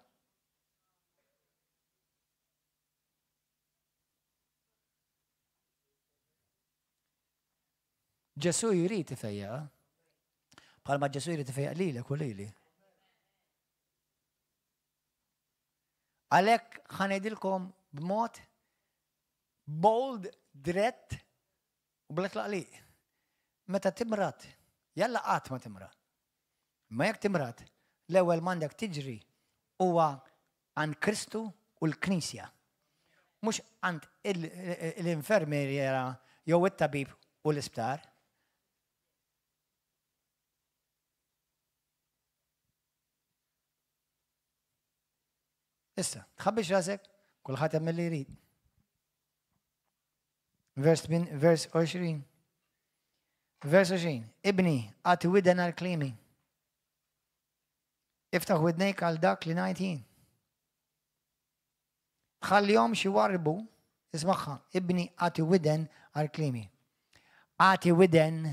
Ġesu jrid ifejja, bħalma Ġesu jrid ifejja lilek u lili. Għalhekk ħanejdilkom b'mod bold, dirett u bla tlaqliq. Meta timrat, jalla qatt ma timrat. Ma jekk timrat, l-ewwel m'għandek tiġri huwa għand Kristu u l-Knisja. Mhux għand l-infermiera jew it-tabib u l-isptar. Issa, tħabbix rasek, kulħadd jagħmel li jrid. Vers 20. Vers 20. Ibni, għati widen għal klimi. Iftaħ widnejk għal dak li ngħid jien. Ħallihom xi warbu, ismaħħa, ibni għati widen għal klimi. Għati widen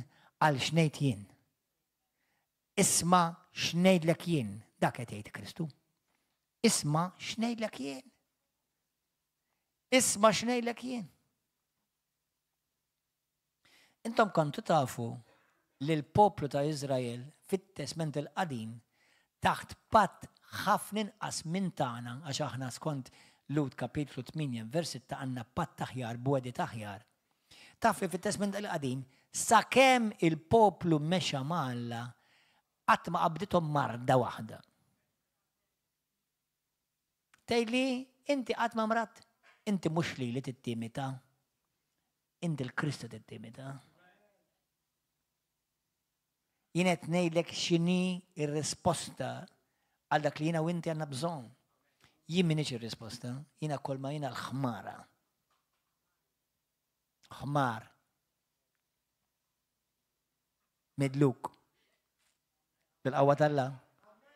għal xnejt jien. Isma xnejdlek jien, dak qed jgħid Kristu. Isma xnejdlek jien. Isma xnejdlek jien. Intom kontu tafu li l-poplu ta' Izrael fit-Testament il-qadim taħt patt ħafna inqas minn tagħna għax aħna skont Lut kapitlu 8 versi ta' għandna patt taħjar, bwedi taħjar. Taf li fit-Testament il-qadim sakemm il-poplu mexa ma' Alla qatt ma qabdithom marda waħda. Tgħidli inti qatt ma mrat, inti mhux li tittimita, inti l-Kristu tittimita. Jien qed ngħidlek x'inhi r-risposta għal dak li jiena u inti għandna bżonn. Jien m'iniex ir-risposta, jiena kol ma jiena l-ħmara. Ħmar. Midluk. Bil-qawwa tal-Alla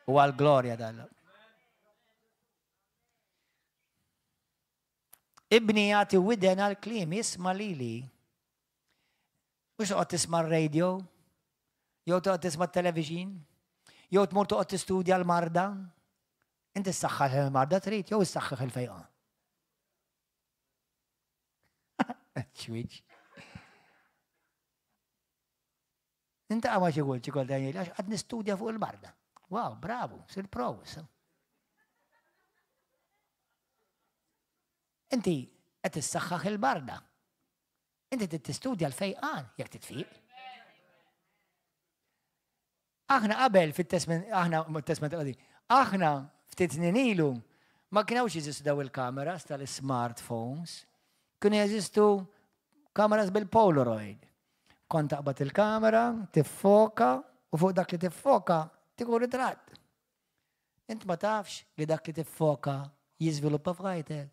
u għall-glorja tal-Alla. Ibni jagħti widen għall-kliem jisma' lili. Mhux toqgħod tisma' r-radio, jew toqgħod tisma' t-television, jew tmur toqgħod tistudja l-marda. Inti ssaħħaħ il-marda trid jew issaħħaħ il-fejqa. Ċwiċ. Inti għama xigħol Daniel, għax għad nistudja fuq il-marda. Wow, bravo, sir provus. Inti qed issaħħaħ il-marda. Inti tistudja l-fejqan jekk titfiq. Aħna qabel fit-Testament aħna ftit snin ilu ma kienux jeżistu daw il-kameras tal-smartphones, kienu jeżistu kameras bil-Polaroid. Kont taqbad il-kamera, tiffoka u fuq dak li tiffoka tieħu ritratt. Int ma tafx li dak li tiffoka jiżviluppa f'ħajtek.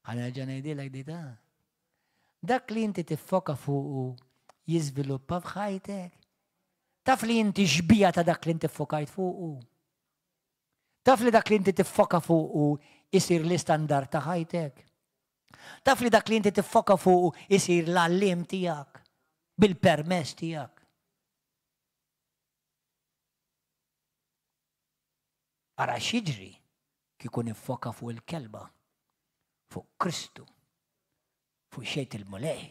Ħana ġa ngħidilek dita. Dak li inti tiffoka fuqu jiżviluppa f'ħajtek. Taf li inti xbija ta' dak li inti ffokajt fuqu. Taf li dak li inti tiffoka fuqu isir l-istandard ta' ħajtek. Taf li dak li inti tiffoka fuqu isir l-allim tiegħek bil-permess tiegħek. Ara x'jiġri kieku niffoka fuq il-kelba, fuq Kristu, fuq xejn il-mulej.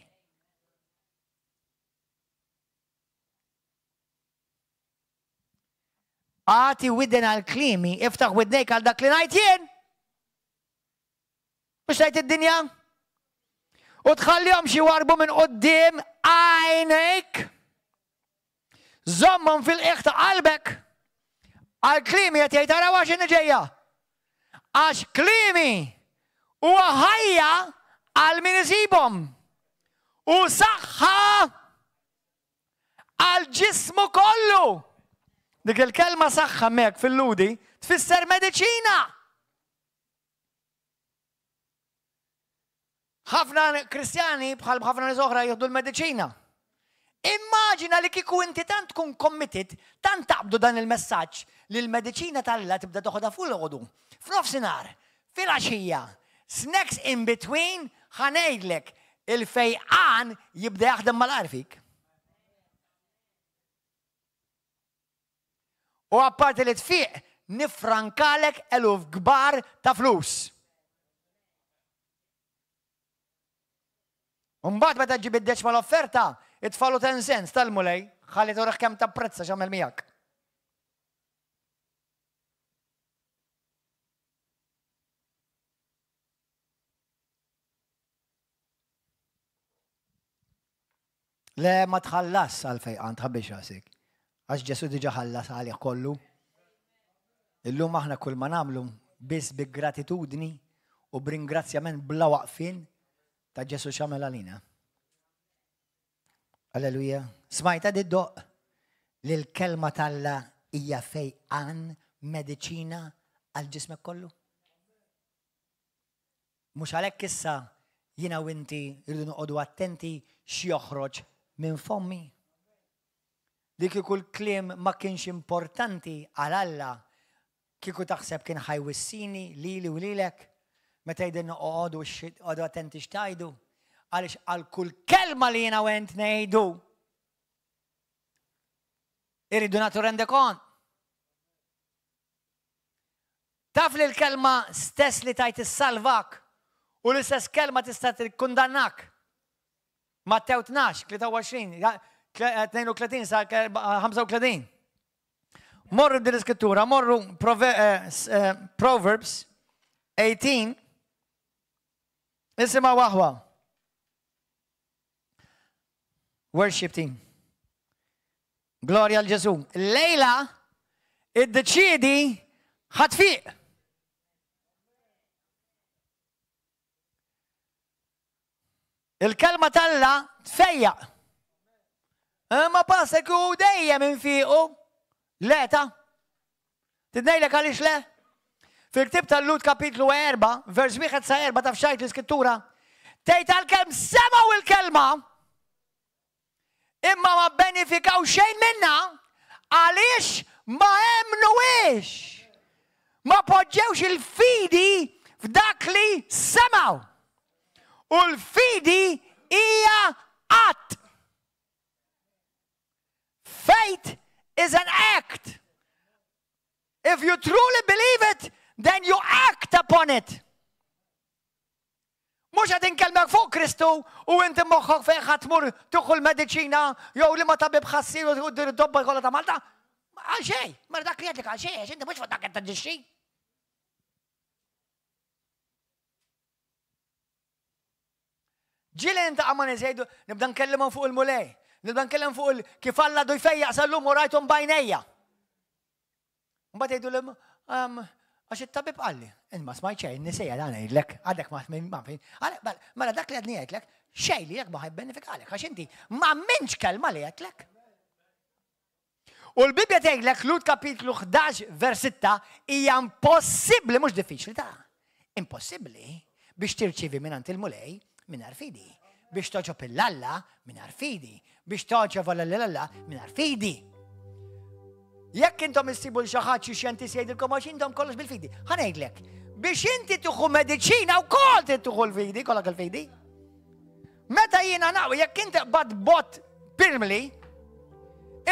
Għati widden għal-klimi, iftaħ widnejk għal dak li ngħid jien. Mhux ngħid id-dinja. U tħallihom xi warbu minn quddiem għajnejk. Żommhom fil-qiegħ ta' qalbek. Għal-klimi qed jgħid araw għax inni ġejja. Għax klimi huwa ħajja għal min isibhom. U saħħa għal-ġismu kollu. Dik il-kelma saħħa mek fil-ludi tfisser mediċina. ħafna Kristjani bħal ħafna nies oħra jieħdu l-mediċina. Immaġina li kieku inti tant tkun committed, tant taqbdu dan il-messaġġ li l-mediċina tal-Alla tibda toħodha fuq il-għodu. F'nofsinhar, fil-għaxija, snacks in between, ħanejdlek il-fejqan jibda jaħdem mal-arfik. U apparti li tfiq, nifrankalek eluf kbar ta' flus. Mbagħad meta ġib id-deċ mal-offerta, itfallu 10 cents tal-mulej, ħalli toreħ kemm ta' prezza x'għamel miegħek. Le ma tħallas għal-fejqan tħabbix rasik. Għax Ġesu diġa ħallas għalih kollu. Illum aħna kull ma nagħmlu biss bi gratitudni u b'ringrazzjament bla waqfin ta' Ġesu x'għamel għalina. Alleluja. Smajta diddoq li l-kelma tal-Alla hija fejqan mediċina għal ġismek kollu. Mhux għalhekk issa jiena u inti rridu noqogħdu attenti x'joħroġ minn fommi. Dik kieku l-kliem ma kienx importanti għal Alla, kieku taħseb kien ħajwissini lili u lilek, meta jgħidilna oqgħodu attenti x'tajdu, għaliex għal kull kelma li jiena u int ngħidu. Irridu nagħtu rendekont. Taf li l-kelma stess li tajt issalvak u l-istess kelma tista' tikkundannak. Mattew 12, 23, 32 sa 35. Morru din l-iskrittura, morru Proverbs 18. Isima waħwa. Worship team. Gloria al Ġesu. Lejla id-deċidi ħatfiq. Il-kelma talla tfejja. Ma passek u dejja minn fiqu. Leta. Tidnejlek għalix le? Fil-ktib tal-Lut kapitlu 4, vers 1 sa 4 taf xajt l-iskrittura. Tejt għal-kem semaw il-kelma. Imma ma benefikaw xejn minna għalix ma emnuwix. Ma poġġewx il-fidi f'dak li semaw. U l-fidi hija qatt. Faith is an act. If you truly believe it, then you act upon it. Mux għadin kelmek fuq Kristu u inti moħħok fejn ħatmur tuħu l-medicina jew li ma tabib ħassir u dir id-dobba jkollha ta' Malta. Għalxej, ma dak li għedlik għalxej, għax inti mux fuq dak taġġixxi. Ġili inta għamman jżejdu, nibda nkellimhom fuq il-mulej, nibda nkellem fuq kif Alla du jfejjaq sal-lum u rajthom bajnejja. Mbagħad jgħidu għax it-tabib għalli, ma smajt xejn nisejja dan ngħidlek, għadek ma fin. Mela dak li għadni jgħidlek, xejn li jekk ma ħajbenefikalek, għax inti ma minx kelma li jgħidlek. U l-Bibja tgħidlek Lut kapitlu 11 vers 6 hija impossibbli mhux diffiċli ta' impossibbli biex tirċivi mingħand il-mulej mingħajr fidi, biex toġob il-Alla mingħajr fidi, biex toġob l-Alla mingħajr fidi. Jekk intom issibu l-xaħat xi xjentisti jgħidilkom għax intom kollox bil-fidi. Ħanejdlek, biex inti tuħu mediċina wkoll tuħu l-fidi, kollok il-fidi. Meta jiena nawi, jekk inti bad bot pirmli,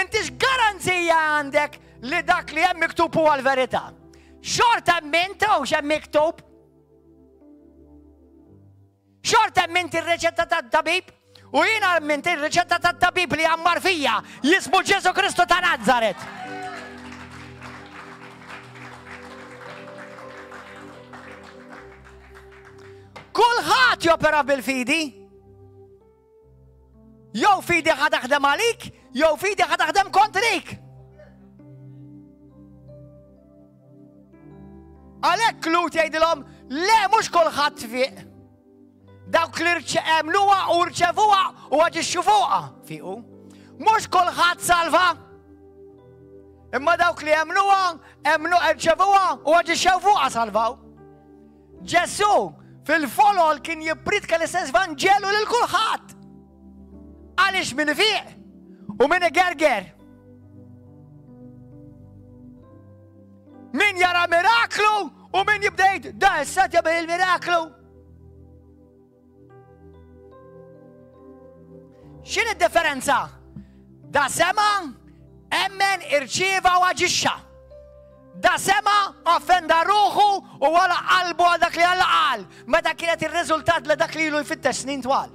inti x'garanzija għandek li dak li hemm miktub huwa l-verità. Xorta minta u xem miktub? Xorta minti r-reċetta tat-tabib? U jiena minti r-reċetta tat-tabib li għammar fija jismu Ġesu Kristu ta' Nazaret. Kulħadd jopera bil-fidi. Jew fidi ħadaħdem għalik, jew fidi ħadaħdem kontrik. Għalhekk Lut jgħidilhom, le mhux kulħadd fiq. Dawk li emnuha u rċevuha u għaġixxu fuqha fiqu. Mhux kulħadd salva. Imma dawk li emnuha, rċevuha u għaġixxew fuqha salvaw. Ġesu fil-folol kien jipritka l-istess Vanġelu lil kulħadd. Għaliex min fiq u min igerger. Min jara miraklu u min jibdejt da issa jagħmel il-miraklu. X'in id-differenza? Da sema, emmen irċieva u aġixxa. Da sema offenda ruħu u wala qalbu għal dak li Alla qal. Meta kienet ir-riżultat li dak li ilu jfittex snin twal.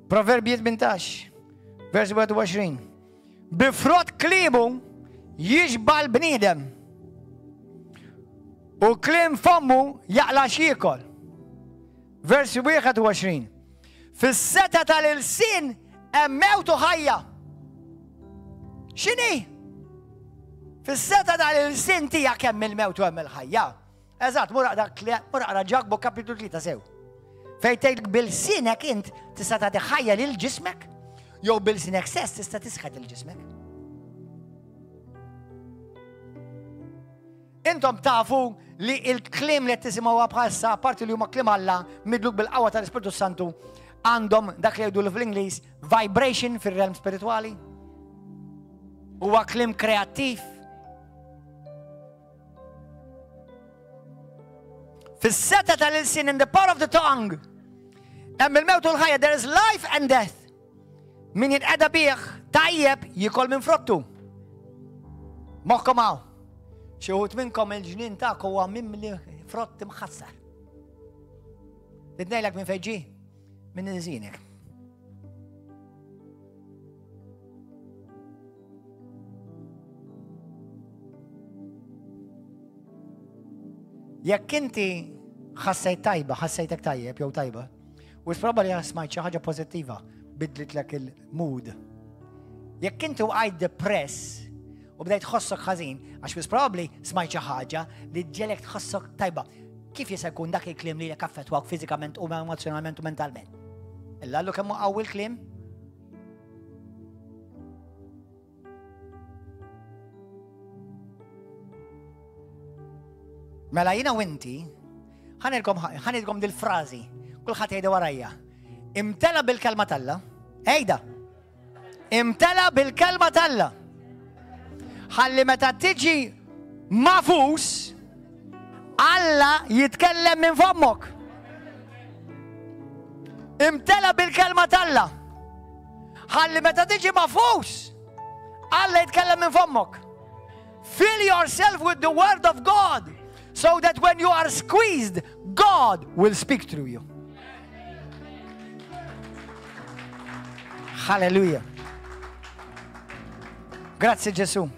Proverbi 18, vers 21. Bifrott klibu jiġbal bniedem u klim fommu jaqla xiekol. Vers 21. Fis-seta tal-ilsin hemm mewt u ħajja. X'inhi? Fis-seta tal-ilsin tiegħek hemm il-mewt u hemm il-ħajja. Eżatt, mur aqra Ġakbu kapitlu 3 sew. Fejn tgħidlek bil-sinek int tista' tagħti ħajja lil ġismek, jew bil-sinek stess tista' tisħed il-ġismek. Intom tafu li il-klim li tisimgħu bħalissa, parti li huma klim Alla midluk bil-qawwa tal-Ispiritu Santu, għandhom dak li jgħidu fl-Ingliż vibration fir-realm spiritwali. Huwa klim kreattiv. Fis-seta tal-ilsin, in the power of the tongue, hemm il-mewt u l-ħajja, there is life and death. Min jinqeda bih tajjeb jikol minn frottu. Moħkom hawn. Xi wħud minnkom il-ġnien ta'k huwa mimli frott imħassar. Tidnejlek minn fejn ġie? Minn inżinek. Jekk inti ħassejt tajba, ħassejtek tajjeb jew tajba, u s-probabli smajt xi ħaġa pożittiva bidlitlek il-mood. Jekk inti waqgħid depress u bdejt tħossok ħażin, għax s-probabli smajt xi ħaġa li ġielek tħossok tajba, kif jista' jkun dak il-kliem li affettwak fiżikament u emozjonalment u mentalment? Illa għallu kemm qawwi l-kliem? Mela jiena u inti ħanilkom dil-frażi, kulħadd jgħidha warajja. Imtela bil-kelma talla, ejda. Imtela bil-kelma talla. Ħalli meta tiġi mafus, Alla jitkellem minn fommok. Imtela bil-kelma talla. Ħalli meta tiġi mafus, Alla jitkellem minn fommok. Fill yourself with the word of God, so that when you are squeezed, God will speak through you. Hallelujah. Grazie Gesù.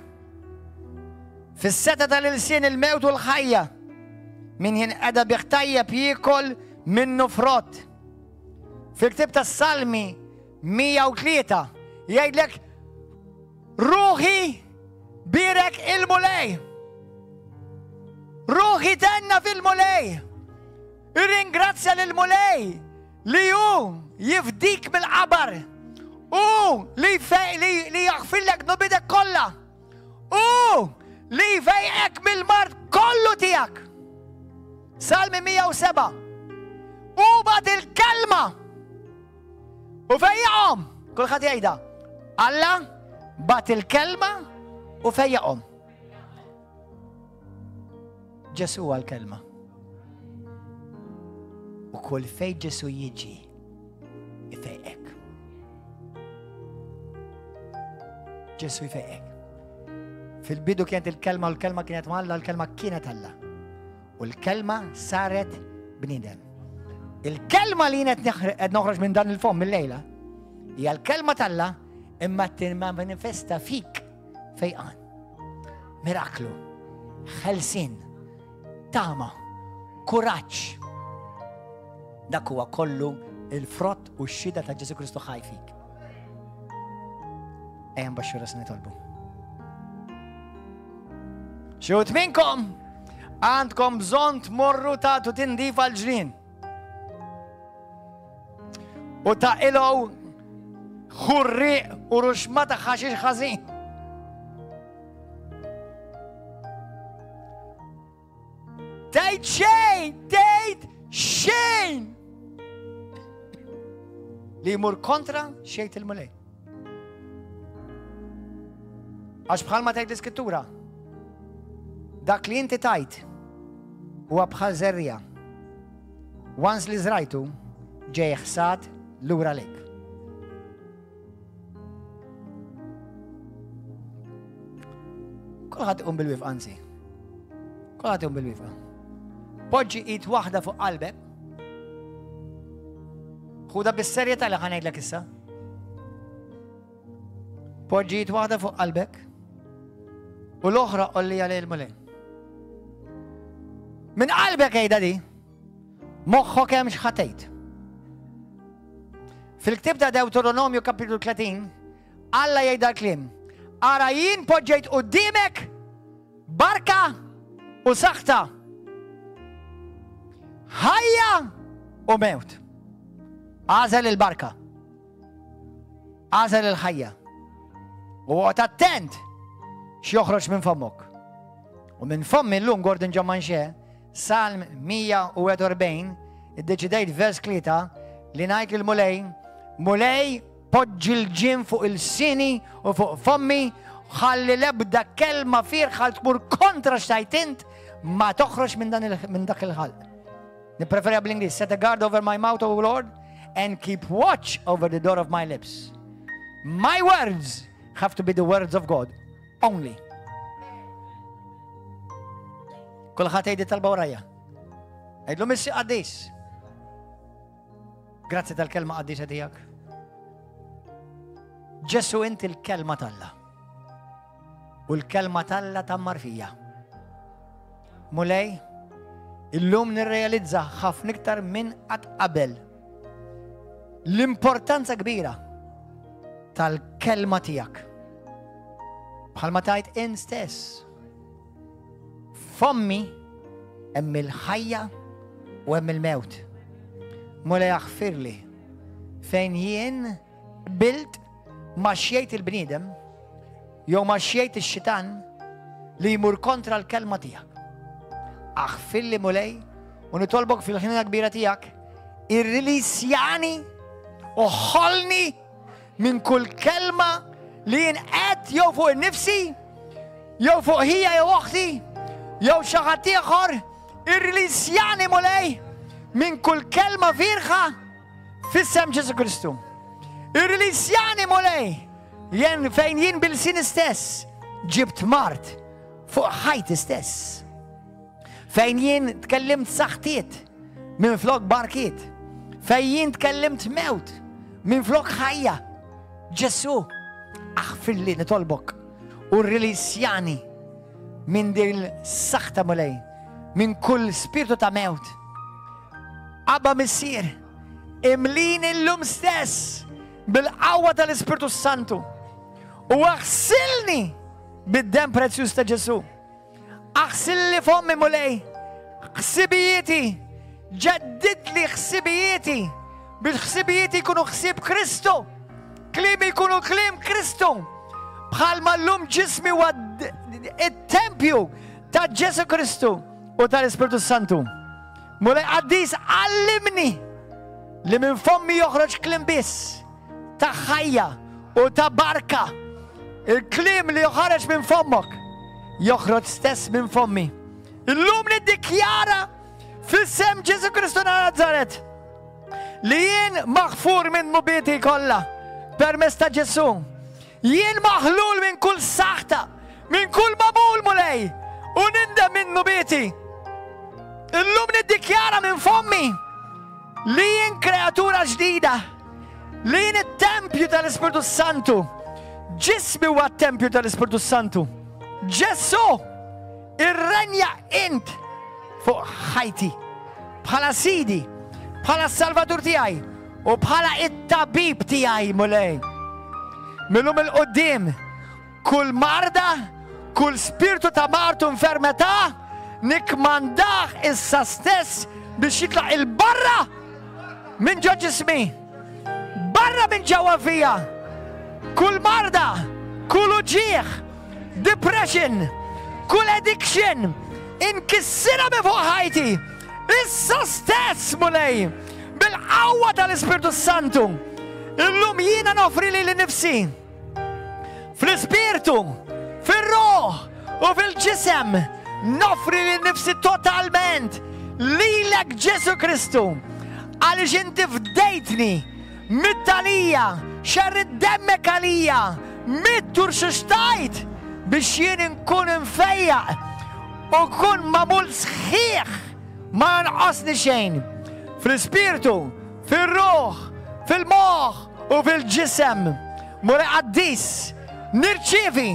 Fis-seta tal-ilsien il-mewt u l-ħajja, min jinqeda biħtajja jiekol minnu frott. Fil-ktib tas-Salmi 103 jgħidlek ruħi birek il-mulej. Ruħi tenna fil-mulej. Ringrazzja lil-mulej li hu jifdik mill-qabar. Li jaħfillek nubidek kollha. Li fejqek mill-mart kollu tiegħek. Salmi 107. Bad il-kelma. U fejjaqhom. Kulħadd jgħidha. Alla bad il-kelma u fejjaqhom. Ġesu għal-kelma. U kull fej Ġesu jiġi ifejqek. Ġesu ifejqek. Fil-bidu kienet il-kelma u l-kelma kienet Alla, l-kelma kienet Alla. U l-kelma saret bnidem. Il-kelma li qed noħroġ minn dan il-fom mill-lejla hija l-kelma Alla imma tinmanifesta fik fejqan. Miraklu, ħelsin, tama, kuraġġ. Dak huwa kollu il-frott u x-xida ta' Ġesu Kristu ħaj fik. Ejja mbaxxura se nitolbu. Xi wħud minnkom għandkom bżonn tmorru tagħtu tindif għall-ġrien. U taqilgħu ħurriq u ruxma ta' ħaxix ħażin. Tgħid xejn li jmur kontra xejn il-mulej. Għax bħalma tgħid l-Iskrittura, dak li inti tajt huwa bħal żerrija. Once li żrajtu ġej ħsad lura lek. Kulħadd iqum bil-wifqa anzi. Kulħadd iqum bil-wifqa. Poġġi id waħda fuq qalbek. Ħuda bis-serjetà li ħanejdlek issa. Poġġi id waħda fuq qalbek u l-oħra qolli għalej il-mulej. Min qalbek ejda di, moħħok hemm x'ħatejt. Fil-ktib ta' Deuteronomju kapitlu 30, Alla jgħidha l-kliem. Ara jien poġġejt qudiemek barka u saħta. Ħajja u mewt. Għażel il-barka. Għażel il-ħajja. U għot attent x'joħroġ minn fommok. U minn fommi l-lum Gordon John Manche, Salm 141, id-deċidejt vers 3 li ngħid lill-mulej, mulej poġġi l-ġim fuq il-sini u fuq fommi, ħalli l-ebda kelma firħa tmur kontra x'tajt int ma toħroġ minn dak il-ħalq. Nippreferja bl-Ingliż, set a guard over my mouth, O Lord, and keep watch over the door of my lips. My words have to be the words of God only. Kulħadd jgħid talba warajja. Għidlu missi qaddis. Grazzi tal-kelma qaddisa tiegħek. Ġesu inti l-kelma talla. U l-kelma talla tammar fija. Mulej, illum nirrealizza ħafna iktar minn qatt qabel l-importanza kbira tal-kelma tiegħek. Bħalma tajt in stess. Fommi hemm il-ħajja u hemm il-mewt. Mulej aħfirli fejn jien bilt ma xjejt il-bniedem jew ma xjejt ix-xitan li jmur kontra l-kelma tiegħek. Aħfirli mulej u nitolbok fil-ħinina kbira tiegħek irrilisjani u ħolni minn kull kelma li jien qed jew fuq innifsi jew fuq ħija jew oħti jew xi ħadd ieħor irrilisjani mulej minn kull kelma firħa fis-sem Ġesu Kristu. Irrilisjani mulej jien fejn jien bil-sin stess ġibt mart fuq ħajti stess. Fejn jien tkellimt saħtiet minn flok barkiet. Fejn jien tkellimt mewt minn flok ħajja. Ġesu, aħfirli nitolbok u rrilisjani minn din saħta mulej, minn kull spiritu ta' mewt. Abba missier, imlin illum stess bil-qawwa tal-Ispiritu Santu u aħsilni bid-dem prezzjuż ta' Ġesu. Aħsilli fommi mulej, ħsibijieti, ġeddidli ħsibijieti, bil-ħsibijieti jkunu ħsib Kristu, klimi jkunu klim Kristu, bħalma llum ġismi huwa it-tempju ta' Ġesu Kristu u tal-Ispiritu Santu. Mulej qaddis għallimni li minn fommi joħroġ klim biss ta' ħajja u ta' barka. Il-klim li joħroġ minn fommok joħroġ stess minn fommi. Illum niddikjara fis-sem Ġesu Kristu Nazaret li jien maħfur minn mubieti kollha permezz ta' Ġesu. Jien maħlul minn kull saħta, minn kull mabul mulej u nindem minn mubieti. Illum niddikjara minn fommi li jien kreatura ġdida, li jien it-tempju tal-Ispiritu Santu. Ġismi huwa t-tempju tal-Ispiritu Santu. Ġesu irrenja int fuq ħajti bħala sidi, bħala salvatur tiegħi u bħala it-tabib tiegħi mulej. Millum il-qoddim kull marda, kull spiritu ta' martu infermità nikmandaħ issa stess biex jitlaq il-barra minn ġo ġismi, barra minn ġewwa fija. Kull marda, kull uġieħ, depression, kull addiction, inkissira minn fuq ħajti, issa stess mulej, bil-qawwa tal-Ispiritu Santu. Illum jiena nofri li nifsi, fl-Ispiritu, fil-Ruħ u fil-ġisem, nofri li nifsi totalment lilek Ġesu Kristu, għaliex inti fdejtni mit-talija, xerri demmek għalija, mit-tur xixtajt biex jien nkun infejjaq u kun mamul sħiħ ma nqosni xejn. Fl-Ispiritu, fil-Ruħ, fil-moħ u fil-ġisem. Mure qaddis, nirċievi,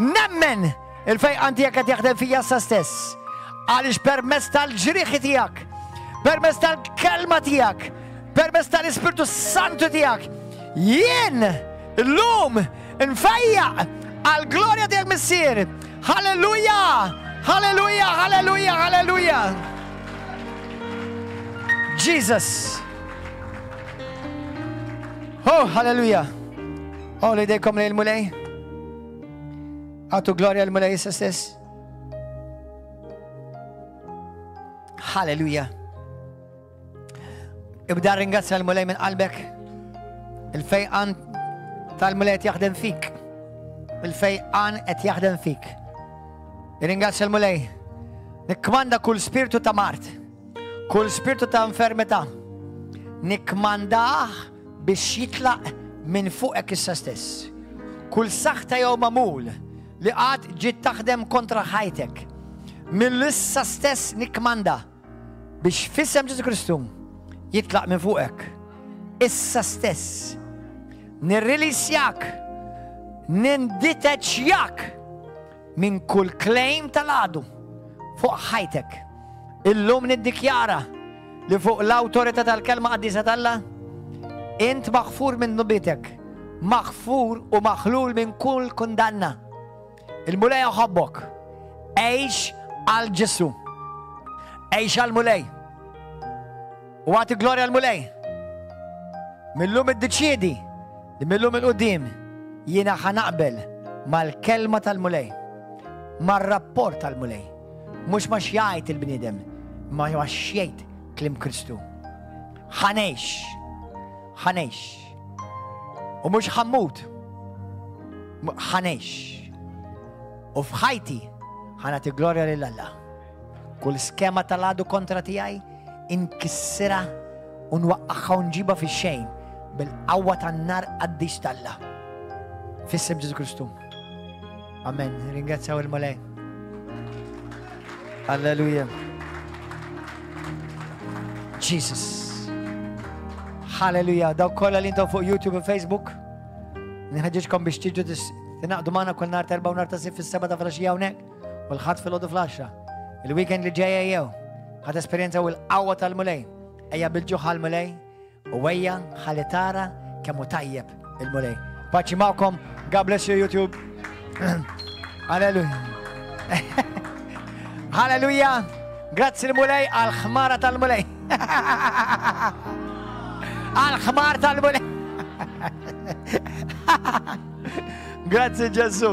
nemmen il-fejqan tiegħek qed jaħdem fija sa stess. Għaliex permezz tal-ġrieħi tiegħek, permezz tal-kelma tiegħek, permezz tal-Ispiritu Santu tiegħek, jien illum nfejjaq għall-glorja tiegħek missier. Halleluja! Halleluja! Halleluja! Halleluja! Jesus! Oh, halleluja! Oh, li dejkom li l-mulej. Għatu gloria l-mulej issa stess. Halleluja! Ibda ringrazzja l-mulej minn qalbek. Il-fejqan tal-mulej qed jaħdem fik. Il-fejqan qed jaħdem fik. Ringrazzja l-mulej. Nikmanda kull spiritu ta' mart, kull spiritu ta' infermità. Nikmandah biex jitlaq minn fuqek issa stess. Kull saħta jew mamul li qatt ġiet taħdem kontra ħajtek. mill-issa stess nikmanda biex fissem Ġesu Kristu jitlaq minn fuqek. Issa stess nirrilisjak, ninditeċjak minn kull claim tal-għadu fuq ħajtek. Illum niddikjara li fuq l-autorità tal-kelma qaddisa tal-Alla int maħfur minn nubitek, maħfur u maħlul minn kull kundanna. Il-mulej uħobbok, ejx għal Ġesu, ejx għal mulej, u għati glorja għal mulej. Millum id-deċidi li millum il-qudiem jiena ħanaqbel mal-kelma tal-mulej, mal-rapport tal-mulej, mux ma xjajt il-bnidem, ma xjajt klim Kristu. ħanejx, u mux ħammut, ħanejx. U fħajti ħanati glorja lill-Alla. Kull skema tal-għadu kontra tijaj inkissira u nwaqqaħħa u nġiba fi xejn bil-qawwa tan-nar qaddis tal-Alla. Fissem Ġesu Kristu. Amen. Ringrazzjaw il-mulej. Alleluja. Jesus. Halleluja. Daw kolla li intaw fuq YouTube u Facebook. Nħedġiġkom biex tiġu tinaqdu maħna kull nar terba u nar tasif fil-7 ta' flasġija unek u l-ħat fil-ħodu fl-10. Il-weekend li ġeja jew ħad esperienza u l-qawwa tal-mulej. Ejja bil-ġuħa l-mulej u ejja ħalitara kemmu tajjeb il-mulej. Paċi mawkom. God bless you, YouTube. Halleluja. Halleluja. Grazzi l-mulej għal-ħmara tal-mulej. Għal-ħmar tal-mulej. Grazie Gesù.